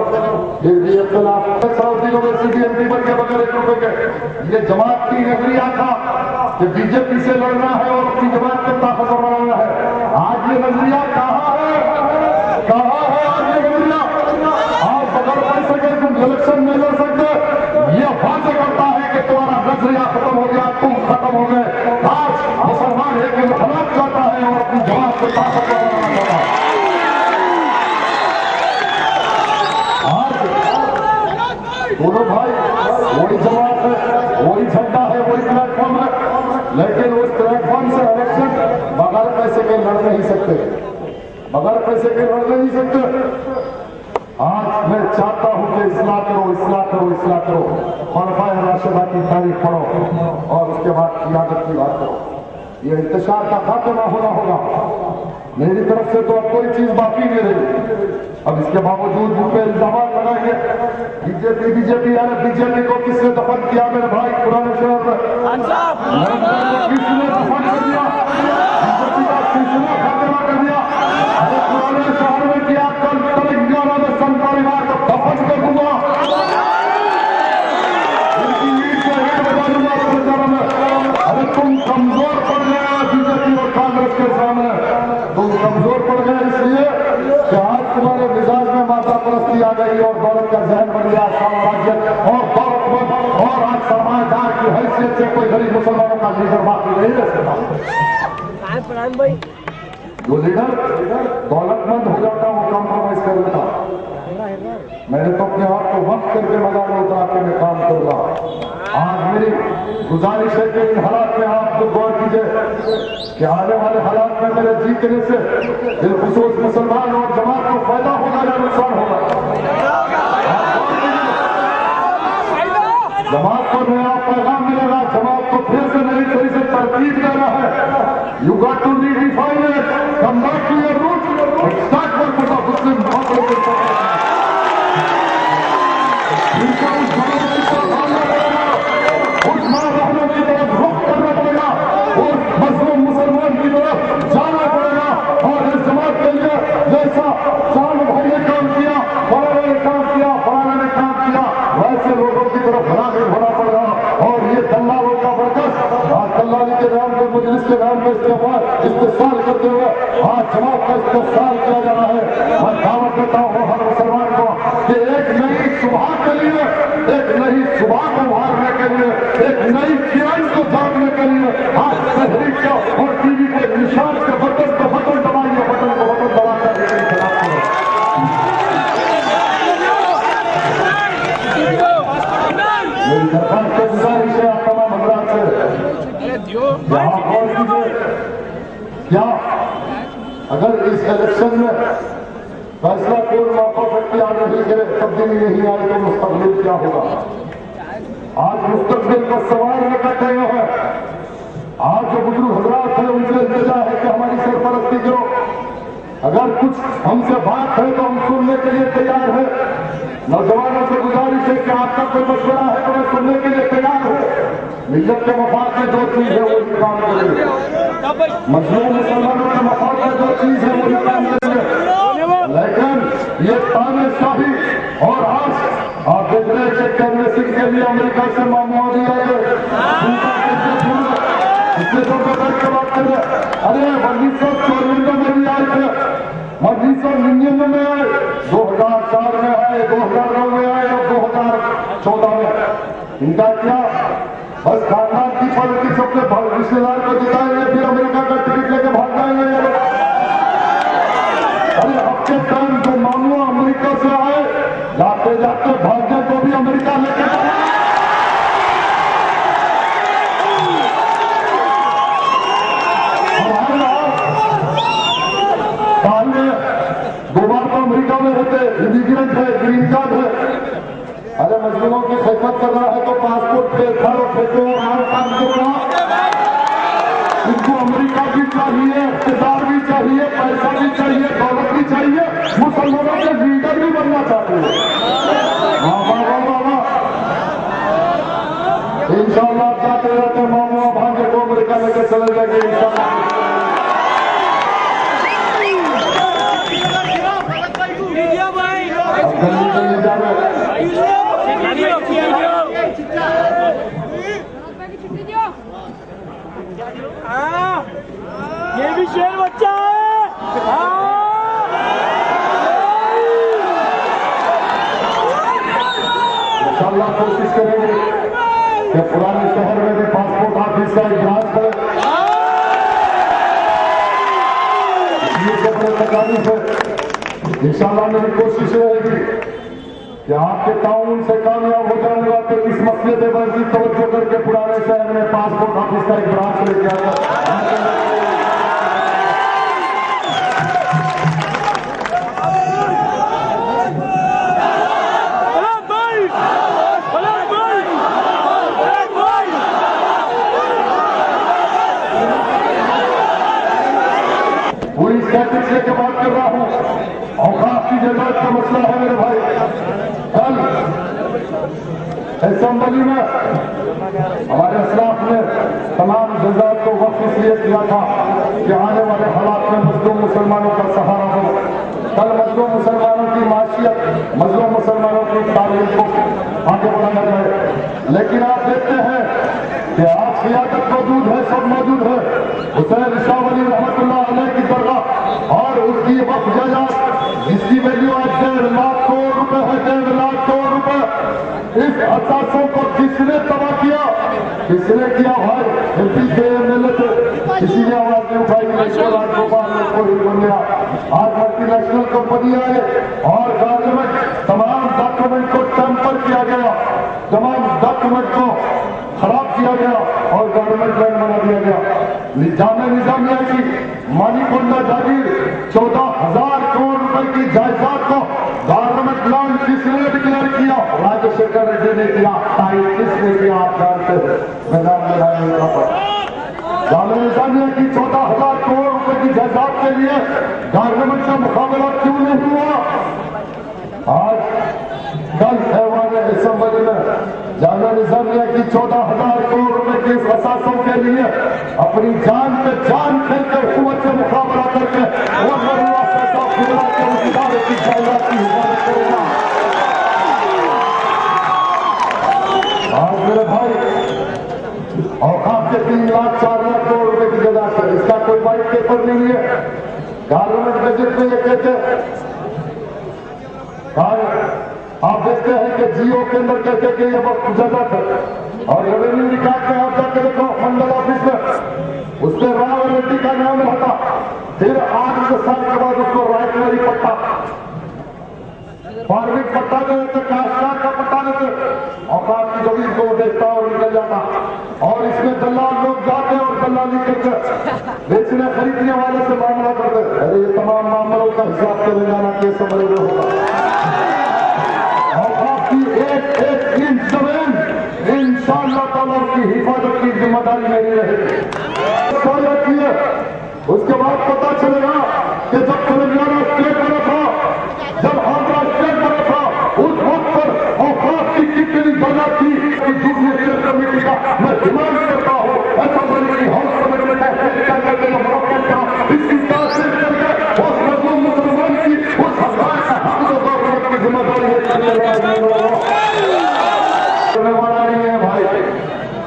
A: फिर भी इख्तिलाफ साउदी यूनिवर्सिटी एमपी बन के बगैर 1 रुपए के ये जमात की नजरिया था कि बीजेपी से लड़ना है और अपनी जमात को ताकतवर बनाना है। आज ये नजरिया कहाँ है? आज ये नजरिया आप बगैर पैसे के तुम इलेक्शन नहीं लड़ सकते, ये वादे करता है कि तुम्हारा नजरिया खत्म हो गया, तुम खत्म हो गए। आज मुसलमान एक इंकलाब चाहता है और अपनी जमात को ताकतवर बनाना चाहता है। आज दोनों भाई वही जमात है, वही झंडा है, वही प्लेटफॉर्म है, लेकिन उस प्लेटफॉर्म से इलेक्शन बगैर पैसे के लड़ नहीं सकते, बगैर पैसे के लड़ नहीं सकते। आज मैं चाहता हूं कि इस्लाह करो, इस्लाह करो, इस्लाह करो, खुलफाए राशिदा की तारीख पढ़ो और उसके बाद क़ियादत की बात करो। ये इंतशार का खात्मा होना होगा। मेरी तरफ से तो अब कोई चीज बाकी नहीं रही। अब इसके बावजूद मुझ पर इल्जाम लगाएंगे बीजेपी यार बीजेपी को किसने दफन किया मेरे भाई पुराने शहर में? किसने दफन कर दिया? बीजेपी का किसने खात्मा कर दिया? अरे पुराने शहर में किया, कल में संत परिवार को दफन कर दूंगा, उनकी ईद से हेड बजा दूंगा प्रचार में। अरे तुम कमजोर पड़ गए बीजेपी और कांग्रेस के सामने, तुम कमजोर पड़ गए इसलिए कि आज तुम्हारे मिजाज में माता परस्ती आ गई और दौलत का जहन बन गया, साम्राज्य और दौलतमंद, और आज समाजदार की हैसियत से कोई गरीब मुसलमानों का लीडर बाकी नहीं रह सकता। जो लीडर दौलतमंद हो जाता वो कॉम्प्रोमाइज कर लेता। मैंने तो अपने आप को वक्त करके मैदान में उतार के मैं काम करूंगा। आज मेरी गुजारिश है कि इन हालात में आप लोग गौर कीजिए कि आने वाले हालात में मेरे जीतने से बिलखुसूस मुसलमान और जमात को फायदा होगा या नुकसान होगा। जमात को नया पैगाम मिलेगा, जमात को फिर से नई तरीके से तरतीब देना है। You got to redefine it, come back to your roots, start work with the मुस्लिम की तरफ रुख करना पड़ेगा और मजलूम मुसलमान की तरफ जाना पड़ेगा। और इस जमात के लिए जैसा चांद भाई ने काम किया, फलाना ने काम किया, फलाना ने काम किया, वैसे लोगों की तरफ भराने होना पड़ेगा। और ये दल्लालों का बरकत दल्लाली के नाम पर मुजलिस के नाम पर इस्तेमाल करते हुए आज जमात का इस्तेमाल किया जा रहा है। मैं दावत देता हूँ हर मुसलमान को कि एक नई सुबह के लिए, एक नई सुबह को उभारने के लिए, एक नई किरण को जानने के लिए आज तहरीक का और टीवी के निशान के बटन को बटन दबाइए, बटन को बटन दबा कर मेरी सरकार से गुजारिश है आप तमाम हजरात से, यहाँ गौर कीजिए क्या अगर इस इलेक्शन में फैसला कोई मौका इख्तियार नहीं करे, तब्दीली नहीं आई तो मुस्तकबिल क्या होगा। आज मुस्तकबिल का सवाल न बैठे हैं। आज जो बुजुर्ग हजरात है उनसे इल्तिजा है कि हमारी सरपरस्ती करो। अगर कुछ हमसे बात है तो हम सुनने के लिए तैयार है। नौजवानों से गुजारिश है कि आपका कोई मशवरा है तो मैं सुनने के लिए तैयार हूँ। मिल्लत के मफाद में जो चीज है वही काम करेंगे, मजलूम मुसलमानों के मफाद में जो चीज है वही काम करेंगे। लेकिन ये तानाशाही और आज आप देख रहे हैं कि कैनवेसिंग के लिए अमेरिका से मामूली आए, इसलिए तो बैठ के बात कर रहे। अरे 1994 में भी आए थे, 1999 में आए, 2004 में आए, 2009 में आए और 2014 में। इनका क्या बस खानदान की पॉलिटिक्स अपने रिश्तेदार को जिताएंगे फिर अमेरिका का टिकट लेके भाग जाएंगे। अरे आपके टाइम जो मामू अमेरिका से आए, जाते जाते भाग्य को भी अमेरिका लेके साल में 2 बार तो अमेरिका में रहते, इमिग्रेंट है, ग्रीन कार्ड है। अरे मजलूमों की खिदमत करना है तो पासपोर्ट फेंको फेंको और काम करो। इनको अमेरिका भी चाहिए, इख्तिदार भी चाहिए, पैसा भी चाहिए, दौलत भी चाहिए, मुसलमानों के लीडर भी बनना चाहते हैं। वाह वाह वाह वाह। इंशाअल्लाह आप जाते रहते मामू भाग्य को अमेरिका लेके चले जाएंगे इंशाअल्लाह।
B: ये भी शेर बच्चा है।
A: इंशाअल्लाह कोशिश करेंगे कि पुराने शहर में भी पासपोर्ट ऑफिस का इजलास करें। ये सब तकलीफ है। इंशाअल्लाह मेरी कोशिश रहेगी कि आपके ताउन से कामयाब हो जाऊंगा तो इस मसले पे मजीद तवज्जो करके पुराने शहर में पासपोर्ट ऑफिस का एक ब्रांच लेके आया। पूरी स्टैटिक्स लेके बात कर रहा हूँ। औकाफ की जरूरत का मसला है मेरे भाई। कल असेंबली में हमारे असलाफ ने तमाम जजात को वक्त इसलिए किया था कि आने वाले हालात में मजलूम मुसलमानों का सहारा हो। कल मजलूम मुसलमानों की माशियत, मजलूम मुसलमानों की तालीम को आगे बढ़ाया जाए। लेकिन आप देखते हैं कि आज सियासत मौजूद है, सब मौजूद है। हुसैन शाह वली रहमतुल्लाह अलैह की दरगाह और उसकी वक्फ जायदाद जिसकी वैल्यू आज 1.5 लाख करोड़ रुपए है, 1.5 लाख करोड़ रुपए। इस असासों को किसने तबाह किया? किसने किया भाई? एमपी के एमएलए थे, किसी ने आवाज नहीं उठाई। राजगोपाल ने कोई बन गया। आज मल्टीनेशनल कंपनी आए और गवर्नमेंट तमाम डॉक्यूमेंट को टेम्पर किया गया, तमाम डॉक्यूमेंट को दिया गया। निजामिया की मानिकोंडा जागीर 14,000 करोड़ रुपए की जायदाद को गवर्नमेंट लैंड किसने डिक्लेयर किया? राजशेखर रेड्डी ने किया। किसने किया आप जानते हैं? मैदान में लाए यहाँ पर निजामिया की 14,000 करोड़ रुपए की जायदाद के लिए गवर्नमेंट का मुकाबला क्यों नहीं हुआ? आज कल ऐवान असेंबली में जामिया निजामिया की 14,000 करोड़ रुपए की असासों के लिए अपनी जान पे जान खेलकर हुकूमत से मुकाबला करके की जायदाद की हिफाजत करेगा। आज मेरे भाई औकात के 3 लाख 4 लाख करोड़ रुपए की जायदाद है। इसका कोई वाइट पेपर नहीं है। गवर्नमेंट बजट में ये कहते आप देखते हैं कि जियो के अंदर कहते कि ये वक्त जरूरत है और रेवेन्यू रिकॉर्ड में आप जाकर देखो मंडल ऑफिस में उस पर राव रेड्डी का नाम रहता। फिर 8 साल के बाद उसको रायटरी पट्टा फार्मिक पट्टा देते, काश्तकार का पट्टा देते, औकात की जमीन को देखता और निकल जाता। और इसमें दलाल लोग जाते और दलाली करते बेचने खरीदने वाले से मामला करते। अरे ये तमाम मामलों का हिसाब तेलंगाना के समझ में होगा। औकात की एक इंच जमीन इंशाअल्लाह ताला की हिफाजत की जिम्मेदारी मेरी रहेगी। उसके बाद पता चलेगा कि जब तेलंगाना स्टेट बना था, जब आंध्रा स्टेट बना था, उस वक्त पर औकात की कितनी जगह थी कि दूसरी स्टेट कमेटी का मैं डिमांड करता हूँ असेंबली की हाउस कमेटी में इसकी तासीर करके उस मजलूम मुसलमान की उस हजार का हक जो गवर्नमेंट की जिम्मेदारी करने वाला नहीं है भाई।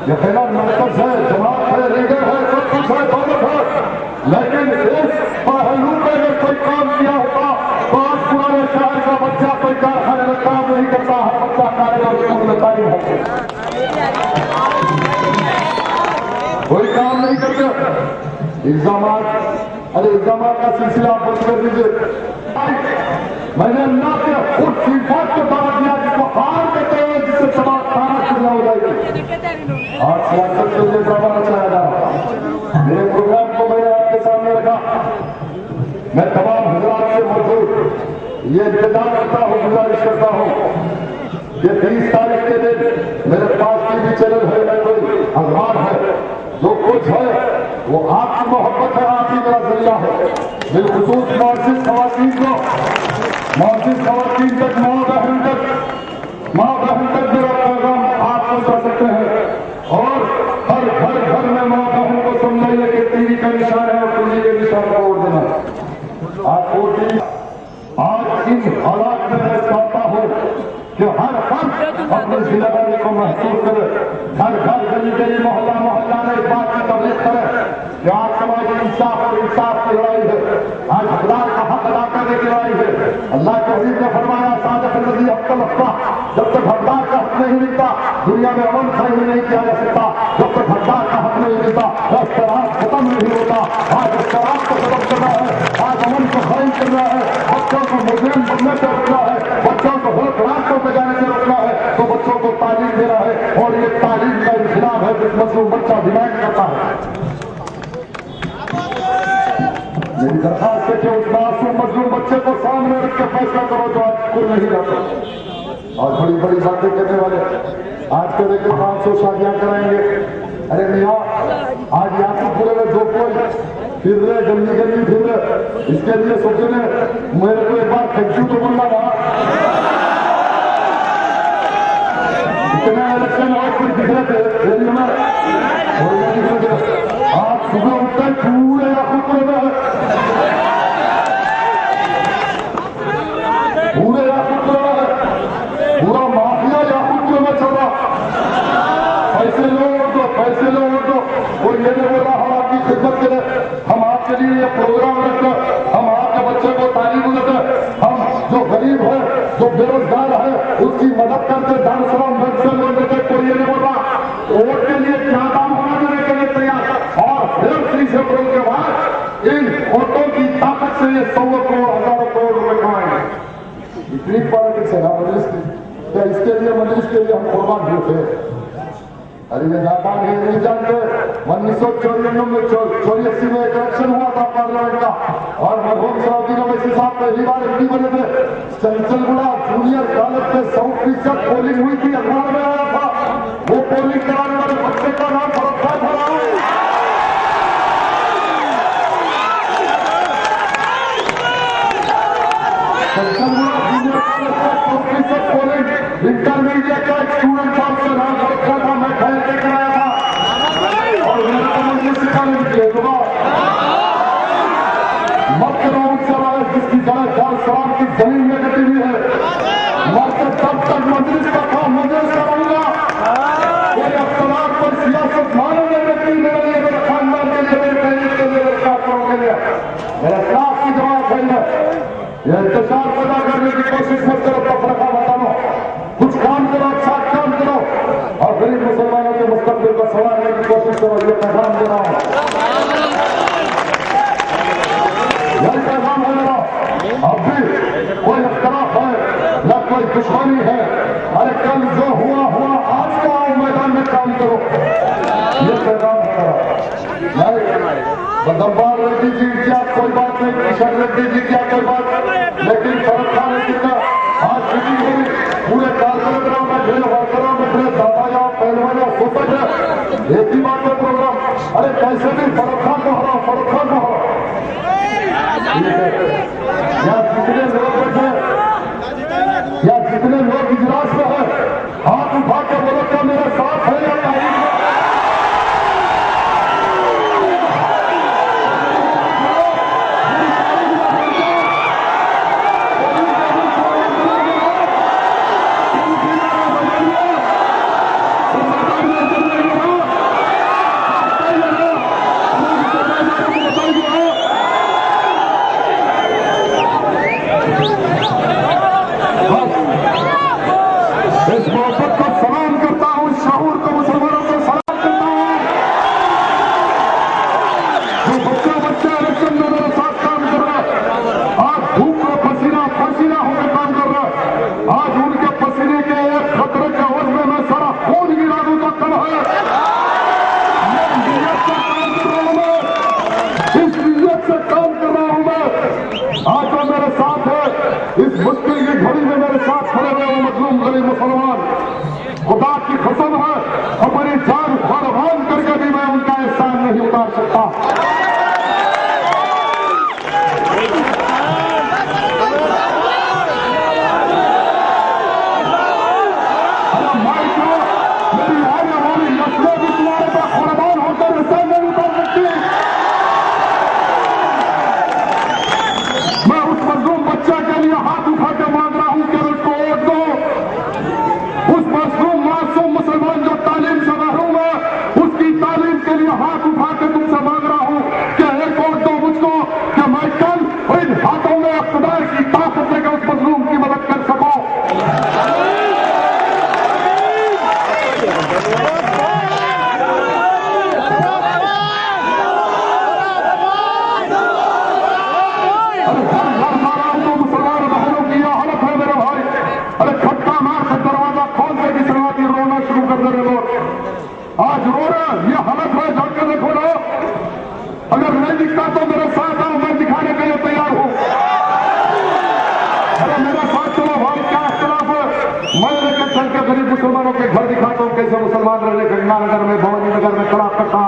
A: ये खैर मरकज है, जमात है, लीडर है, सब कुछ है, दौलत है, लेकिन इस पहलू पे अगर कोई काम किया होता तो आज पुराने शहर का बच्चा कोई कारखाने में काम नहीं करता, हर बच्चा कारोबार में तारीफ है, कोई काम नहीं करते। इल्जाम का सिलसिला आप बंद कर दीजिए। मैंने अल्लाह के उस सिफात को दावा दिया जिसको हार देते हैं, जिससे समाज खाना शुरू हो जाएगी। आज सियासत के लिए ड्रामा रचाया जा रहा। मेरे प्रोग्राम को मैंने आपके सामने रखा। मैं तमाम हजरात से मौजूद ये इंतजार करता हूँ, गुजारिश करता हूँ कि 30 तारीख के दिन मेरे पास टीवी चैनल है, मैं कोई अखबार है, जो कुछ है वो आपकी मोहब्बत है, आपकी मेरा जरिया है। बिलखुसूस मुअज़्ज़िज़ ख़वातीन को, मुअज़्ज़िज़ ख़वातीन तक, माँ बहन तक मेरा पैगाम आप पहुंचा सकते हैं और हर घर में माँ बहन को समझाइए कि टीवी का निशान है और टीवी के निशान को वोट देना। आज इन हालात में मैं चाहता हूँ कि हर फर्द अपनी जिम्मेदारी को महसूस करे, घर गली मोहल्ला ने इस बात की तबलीग करे कि आज समाज इंसाफ और इंसाफ की लड़ाई है, आज हकदार का हक अदा करने की लड़ाई है। अल्लाह के हबीब ने फरमाया जब तक हकदार का हक नहीं मिलता दुनिया में अमन कायम नहीं किया जा सकता। जब तक हकदार का हक नहीं मिलता राज खत्म नहीं होता। आज शराब को खत्म करना है, आज अमन को कायम करना है, बच्चों को मुजरिम बनने से रोकना है, बच्चों को गलत रास्तों पर जाने से रोकना है, तो बच्चों को तालीम देना है। और ये तालीम का इंतजाम है जिस मजलूम बच्चा डिमांड करता है। मेरी दरखास्त है कि उस मासूम मजलूम बच्चे को सामने रख के फैसला करो जो आज स्कूल नहीं जाता। और बड़ी बड़ी बातें करने वाले आज के देखिए 500 शादियां कराएंगे। अरे मियाँ आज याकूबपुरे में जो कोई फिर रहे गंदी फिर रहे, इसके लिए सोचे ने मेरे को एक बार थैंक यू तो बोलना था। इतने इलेक्शन आज कोई दिख रहे थे दिल्ली में, आज सुबह उठते पूरे याकूबपुरे में पूरा माफिया याकूबपुरे में चल रहा। पैसे लो दो कोई ये नहीं बोल रहा हम आपकी खिदमत करें, हम आपके लिए ये प्रोग्राम रखते, हम आपके बच्चे को तालीम देते, हम जो गरीब है जो बेरोजगार है उसकी मदद करते, दान सलाम मेडिसिन लोन देते। कोई ये नहीं बोल रहा वोट के लिए क्या दाम होना देने के लिए तैयार। और फिर 30 अप्रैल के बाद इन वोटों की ताकत से ये 100 करोड़ 1000 करोड़ रुपए कमाएंगे। इतनी पॉलिटिक्स है ना मजलिस की, तो इसके लिए मजलिस के लिए हम कुर्बान हुए थे। अरे ये जाता नहीं जानते 1994 में 84 में एक इलेक्शन हुआ था पार्लियामेंट का और मरहूम सलाउद्दीन अवैसी साहब पहली बार एमपी बने थे। चंचलगुड़ा जूनियर कॉलेज में 100% पोलिंग हुई थी, अखबार में आया था। वो पोलिंग कराने वाले बच्चे का नाम फरक्का था। चंचलगुड़ा जूनियर कॉलेज में 100% पोलिंग इंटरमीडिएट का एक स्टूडेंट था, उसका नाम फरक्का था। मैं खैर के कराया था और मेरे को मुझे सिखाने की मत करो उससे हमारे जिसकी जगह चार सलाम की जमीन में कटी हुई है। मरकर तब तक मजलिस का काम मजलिस कराऊंगा। कोई अख्तलाफ पर सियासत मानने व्यक्ति मेरे लिए, मेरे खानदान के लिए, मेरे तहरीक के लिए, मेरे छात्रों के लिए मेरे खिलाफ की जवाब है। यह इंतजार पैदा करने की कोशिश मत करो, तफरका बताओ, कुछ काम करो, अच्छा काम करो और गरीब मुसलमानों के मुस्तकबिल को संवारने की कोशिश करो। ये पैगाम दे रहा हूं, यही पैगाम है मेरा। अब भी कोई अख्तलाफ है न कोई दुश्मनी है। अरे कल जो हुआ हुआ, आज तो आओ मैदान में काम करो, ये पैगाम है मेरा। बदम्बार रेड्डी जीत गया कोई बात नहीं, किशन रेड्डी जीत गया कोई बात, लेकिन फर्क था नहीं कितना। आज मीटिंग हुई पूरे कार्यक्रम में, खेल वर्करों में, पूरे दादा पहलवान सोचक है, एक ही बात है प्रोग्राम। अरे कैसे भी फर्क खान को हराओ, फर्क खान को हराओ। या जितने लोग बैठे या जितने लोग इजलास में है, हाथ उठा के बोलो क्या मेरे साथ है या नहीं। इस मौके को सलाम करता हूं, शहूर को मुसलमानों को सलाम करता हूं। जो बच्चा इलेक्शन में मेरे साथ काम कर रहा है, आज धूप में पसीना पसीना होकर काम कर रहा है, आज उनके पसीने के एक खतरे के वजह में मैं सारा खून गिरा दूं तो कम है। मैं नीयत से काम कर रहा हूं, मैं इस नीयत से काम कर रहा हूं। मैं आज जो मेरे साथ है, इस मुश्किल की घड़ी में मेरे साथ खड़े हुए वो मजलूम गरीब मुसलमान, खुदा की कसम है हमारी जान कुर्बान करके भी मैं उनका एहसान नहीं उतार सकता। मेरी आने वाली नस्लें भी तुम्हारे पर कुर्बान होकर एहसान नहीं उतार सकती। मैं उस मजलूम बच्चा के लिए हाथ उठा के मांग रहा हूं कि उसको वोट दो। उस मासूम मुसलमान जो तालीम से महरूम है, उसकी तालीम के लिए हाथ उठा के तुमसे मांग रहा हूं कि एक वोट दो मुझको, कि मैं कल इन हाथों में इख्तिदार की ताकत लेकर उस मजलूम की मदद कर सकूं। आज रो रहे ये हालत है, जाकर देखो ना। अगर नहीं दिखता तो मेरे साथ आओ, मैं दिखाने के लिए तैयार हूं। अरे मेरे साथ चलो भाई, क्या इख्तिलाफ है। मैं लेकर चल के गरीब मुसलमानों के घर दिखाता हूं कैसे मुसलमान रहने, गंगानगर में, भवानी नगर में, कड़ा कट्टा,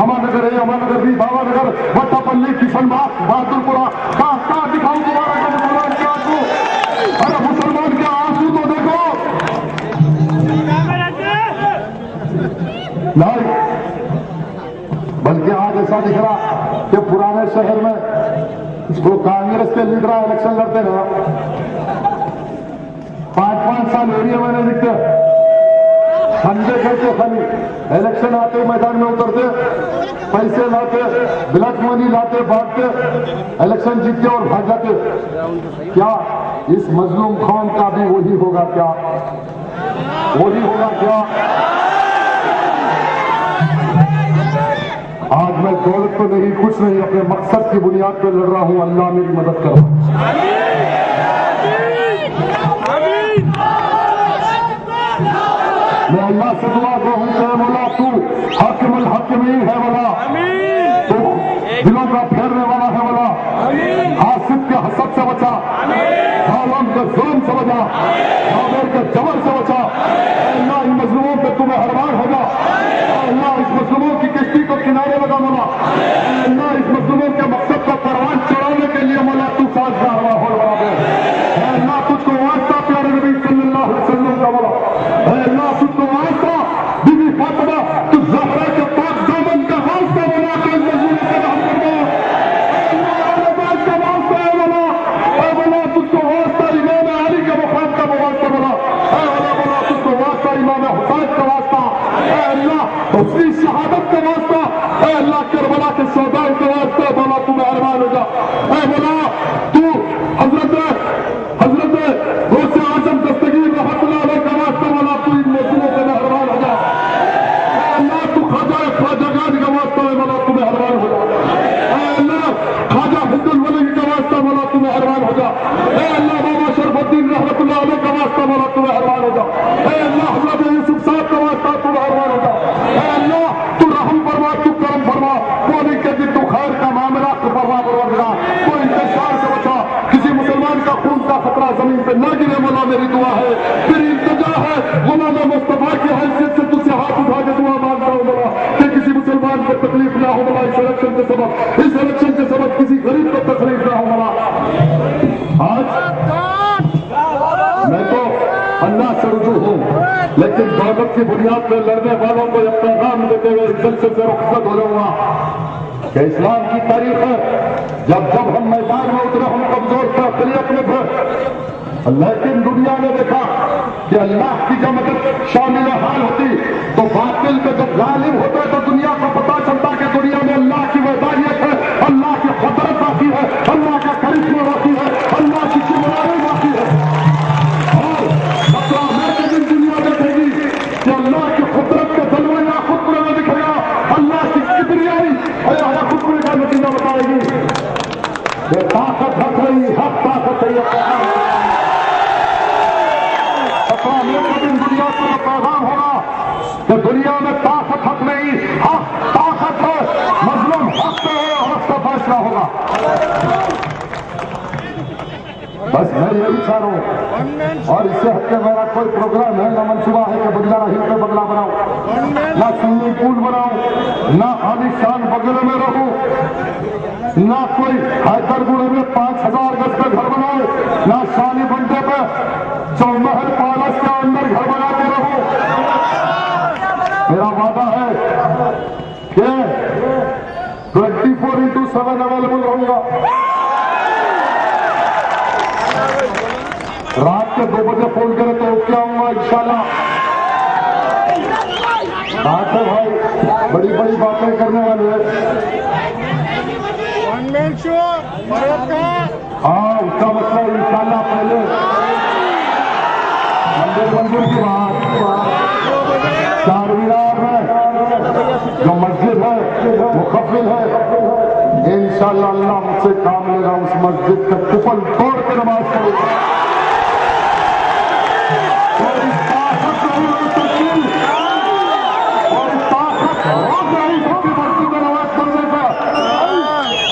A: अमाननगर है, अमाननगर भी, बाबानगर, वट्टापल्ली, किशनबाग, बहादुरपुरा, कहाँ दिखाऊं तुम्हारा का मुसलमान के आंसू। अरे मुसलमान के आंसू तो देखो। नहीं, बल्कि आज ऐसा दिख रहा कि पुराने शहर में जो कांग्रेस के लीडर इलेक्शन लड़ते ना, 5-5 साल एरिया में नहीं दिखते। संडे करके खाली इलेक्शन आते, मैदान में उतरते, पैसे लाते, ब्लैक मनी लाते, बांटते, इलेक्शन जीतते और भाग जाते। क्या इस मजलूम खान का भी वही होगा क्या? वही होगा क्या? आज मैं दौलत तो नहीं, कुछ नहीं, अपने मकसद की बुनियाद पर लड़ रहा हूं। अल्लाह मेरी मदद करो। मैं अल्लाह से दुआ को हूं दिलों का फेरने वाला है वाला, आसिफ के हसद से बचा, जालिम के जुल्म से बचा, काबिल के जबर से बचा। अल्लाह इन मजलूमों पे तुम्हें हरवान होगा। अल्लाह इस मजलूमों की किश्ती को किनारे लगा मौला। अल्लाह इस मजलूमों के मकसद का परवान चढ़ाने के लिए मौला तू साजगार हुआ हो रहा है। अल्लाह तुझको वास्ता प्यारे नबी सल्लल्लाहु अलैहि वसल्लम का मौला। अल्लाह तुझको वास्ता बीबी फातिमा तू ज़हरा के पाक दामन का वास्ता बना के इन मजलूमों का नाम कर दो। अल्लाह बात का वास्ता है मौला। मौला तुझको वास्ता इमाम अली के मुकाम का वास्ता बना। मौला तुझको वास्ता इमाम हुसैन का वास्ता। अल्लाह उसकी शहादत का वास्ता। अल्लाह करबला के शोहदाओं के वास्ते मौला तू मेहरबान हो जा। मौला तू हजरत गौसे आजम दस्तगीर रहमतुल्लाह अलैह का वास्ता मौला तू इन मजलूमों पे मेहरबान हो जा। अल्लाह तू ख्वाजागान का वास्ता है मौला तू मेहरबान हो जा। अल्लाह ख्वाजा हिंदुल वली का वास्ता मौला तू मेहरबान हो जा। अल्लाह बाबा शरफुद्दीन रहमतुल्लाह अलैह का वास्ता मौला तू मेहरबान हो जा। अल्लाह हजरत यूसुफ साहब का वास्ता तू मेहरबान हो जा। अल्लाह तू रहम फरमा, तू करम फरमा। कोई कहती तू खैर का मामला फरमा परवरदिगार। कोई इंतजार से बचा, किसी मुसलमान का खून का खतरा जमीन पे न गिरे मौला मेरी दुआ है, तेरी इल्तिजा है। गुलाम मुस्तफा की हैसियत से तुझसे हाथ उठा के दुआ मांगता हूँ मौला कि किसी मुसलमान को तकलीफ ना हो मौला। इस इलेक्शन के सबब किसी गरीब को तकलीफ ना हो मौला। आज मैं तो अल्लाह से रुजू हूँ, लेकिन दौलत की बुनियाद पर लड़ने वालों को यह पैगाम देते हुए इस जलसे से रुखसत हो जाऊंगा कि इस्लाम की तारीख है, जब हम मैदान में उतरे हम कमजोर थे, अक़लियत में थे, लेकिन दुनिया ने देखा कि अल्लाह की जब मदद शामिल हाल होती तो बातिल पे जब गालिब होते तो दुनिया को पता चलता कि दुनिया में अल्लाह की वहदानियत है, अल्लाह की कुदरत बाकी है, अल्लाह का करिश्मा बाकी है, अल्लाह की जिम्मेदारी बाकी है। और 17 मई के दिन दुनिया देखेगी कि अल्लाह की कुदरत के जलवा या खुद में दिखेगा, अल्लाह की किबरियाई अल्लाह खुद का नतीजा बताएगी। ये ताकत हक रही, हक ताकत है। 17 मई के दिन दुनिया को यह पैगाम होगा कि दुनिया में ताकत हक नहीं, हक ताकत है, मजलूम हक पे है और उसका फैसला होगा। बस मैं यही चाह रहा हूँ और इससे हटके मेरा कोई प्रोग्राम है ना मंसूबा है कि बंजारा हिल पे बंगला बनाऊं, ना स्विमिंग पूल बनाऊं, ना आलीशान बंगले में रहूं, ना कोई हैदरगुड़े में 5000 गज का घर बनाऊं, ना शानी बंटे पे चौमहल पैलेस के अंदर घर बना के रहूं। मेरा वादा है कि 24/7 अवेलेबल रहूंगा। रात के 2 बजे फोन करे तो क्या होगा इंशाल्लाह। बात है भाई, बड़ी बड़ी बातें करने वाले हैं। हाँ, उसका मतलब इंशाल्लाह पहले मंदिर की बात, चारमीनार में जो मस्जिद है मुकब्बिल है, इंशाल्लाह अल्लाह मुझसे काम लेगा, उस मस्जिद का कुफल तोड़ के नमाज करूंगा।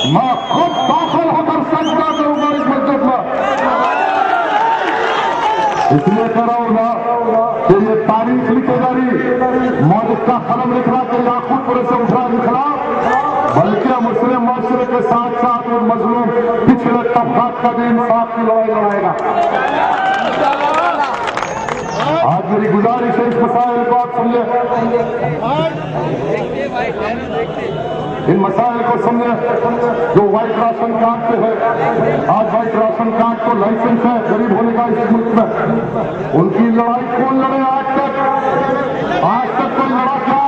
A: मैं खुद दाखिल होकर सजदा करूंगा इस मस्जिद में। इसलिए कह रहा हूं ना कि ये तारीख लिखे जा रही, मौलिक का कलम लिख रहा कि याकूब पूरे से उठा निकला, बल्कि मुस्लिम माशरे के साथ साथ वो मजलूम पिछड़े तबकात का भी इंसाफ की लड़ाई लड़ाएगा। आज मेरी गुजारिश है, इस मसाइल को आप समझे, इन मसाइल को समझे। जो व्हाइट राशन कार्ड पे है, आज व्हाइट राशन कार्ड को लाइसेंस है गरीब होने का इस मुल्क में, उनकी लड़ाई कौन लड़े? आज तक कोई लड़ा क्या?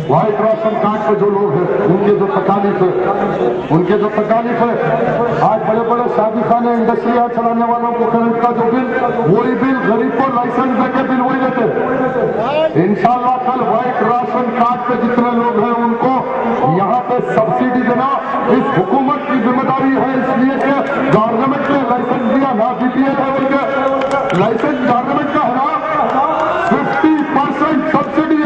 A: व्हाइट राशन कार्ड पे जो लोग हैं उनके जो तकालीफ है, आज बड़े बड़े शादी खाने इंडस्ट्रिया चलाने वालों को करंट का जो बिल, वही बिल गरीब को लाइसेंस देके बिल वही देते। इंशाल्लाह कल व्हाइट राशन कार्ड पे जितने लोग हैं उनको यहाँ पे सब्सिडी देना इस हुकूमत की जिम्मेदारी है, इसलिए कि गवर्नमेंट ने लाइसेंस दिया ना, बीपीएल लेवल के लाइसेंस गवर्नमेंट का है ना, 50% सब्सिडी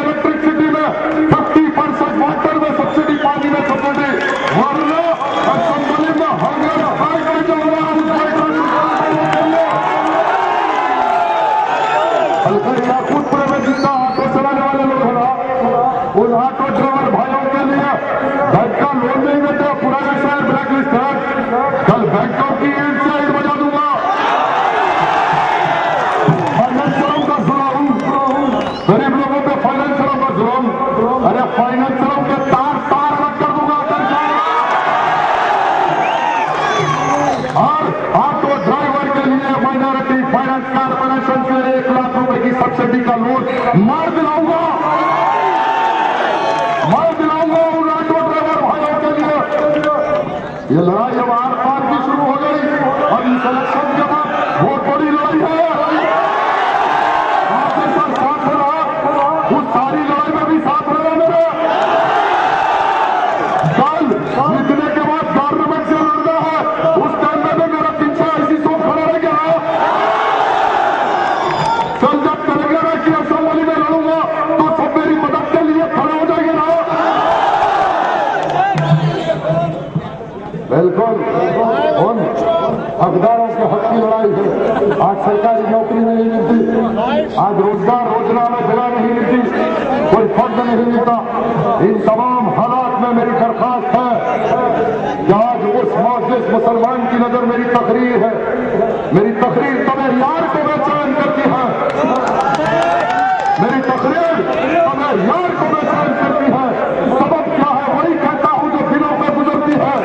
A: दिलाऊंगा उन ऑटो ड्राइवर भाइयों के लिए। ये लड़ाई अब 8 साल की शुरू हो गई। अब इस इलेक्शन के बाद बहुत बड़ी लड़ाई है। आपके साथ रहा, उस सारी लड़ाई में भी साथ रहा मेरे। कल जीतने के बाद गवर्नमेंट से लड़ना है, उस टाइम में भी मेरा पीछे ऐसी सोच खड़ा रह गया। कल जब तेलंगाना की असेंबली में लड़ूंगा तो सब मेरी मदद के लिए खड़े हो जाएंगे ना। बिल्कुल उन हकदारों के हक की लड़ाई है। आज सरकारी नौकरी नहीं मिलती, आज रोजगार रोजगार में जगह नहीं मिलती, कोई फंड नहीं मिलता। इन तमाम हालात में मेरी दरखास्त है कि आज उस मुअज़्ज़िज़ मुसलमान की नजर मेरी तकरीर है। मेरी तकरीर तुम्हें यार को बेचैन करती है। मेरी तकरीर तुम्हें यार को बेचैन करती है। सबब क्या है वही कहता हूं जो दिलों में गुजरती है।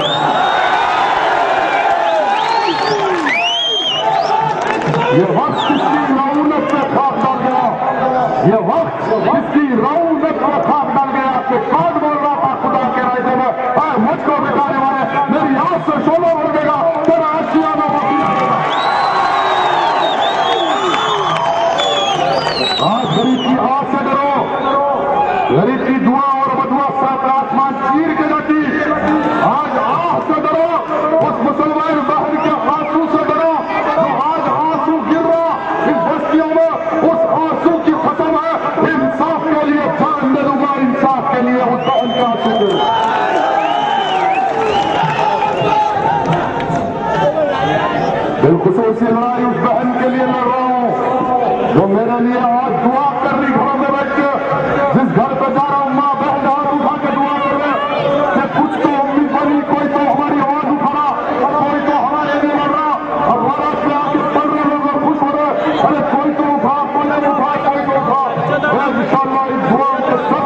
A: ये वक्त किसकी रौनक में खाक डाल गया, ये वक्त किसकी रौनक में खाक डाल गया कि कौन बोल रहा था खुदा के रास्ते में मुझको बिगाड़ने वाले मेरी आंख से शोला भर देगा, तेरा आशियाना बाकी रहेगा। आज गरीब की आस से डरो, गरीब की दुआ और बदुआ साथ आसमान चीर के जाती। आज आस से डरो, उस मुसलमान बहन के आंसू से डरो जो आज आंसू गिर रहा इन बस्तियों में। उस आंसू की कसम है, इंसाफ के लिए जान दे दूंगा, इंसाफ के लिए उस बहन के आंसू गिर। बिलखुसूसी लड़ाई उस बहन के लिए लड़ रहा हूं जो मेरे लिए आज दुआ कर रही घरों में बैठ के। जिस घर पे जा रहा हूं माँ बहन हाथ उठा के दुआ कर रहे कि कुछ तो उम्मीद बनी, कोई तो हमारी आवाज उठा रहा, कोई तो हमारे लिए लड़ रहा। और वारात में आके पढ़ रहे लोग और खुश हो रहे, अरे कोई तो उठा, कोई ने उठा, कोई तो उठा। इंशाअल्लाह इस दुआ के सब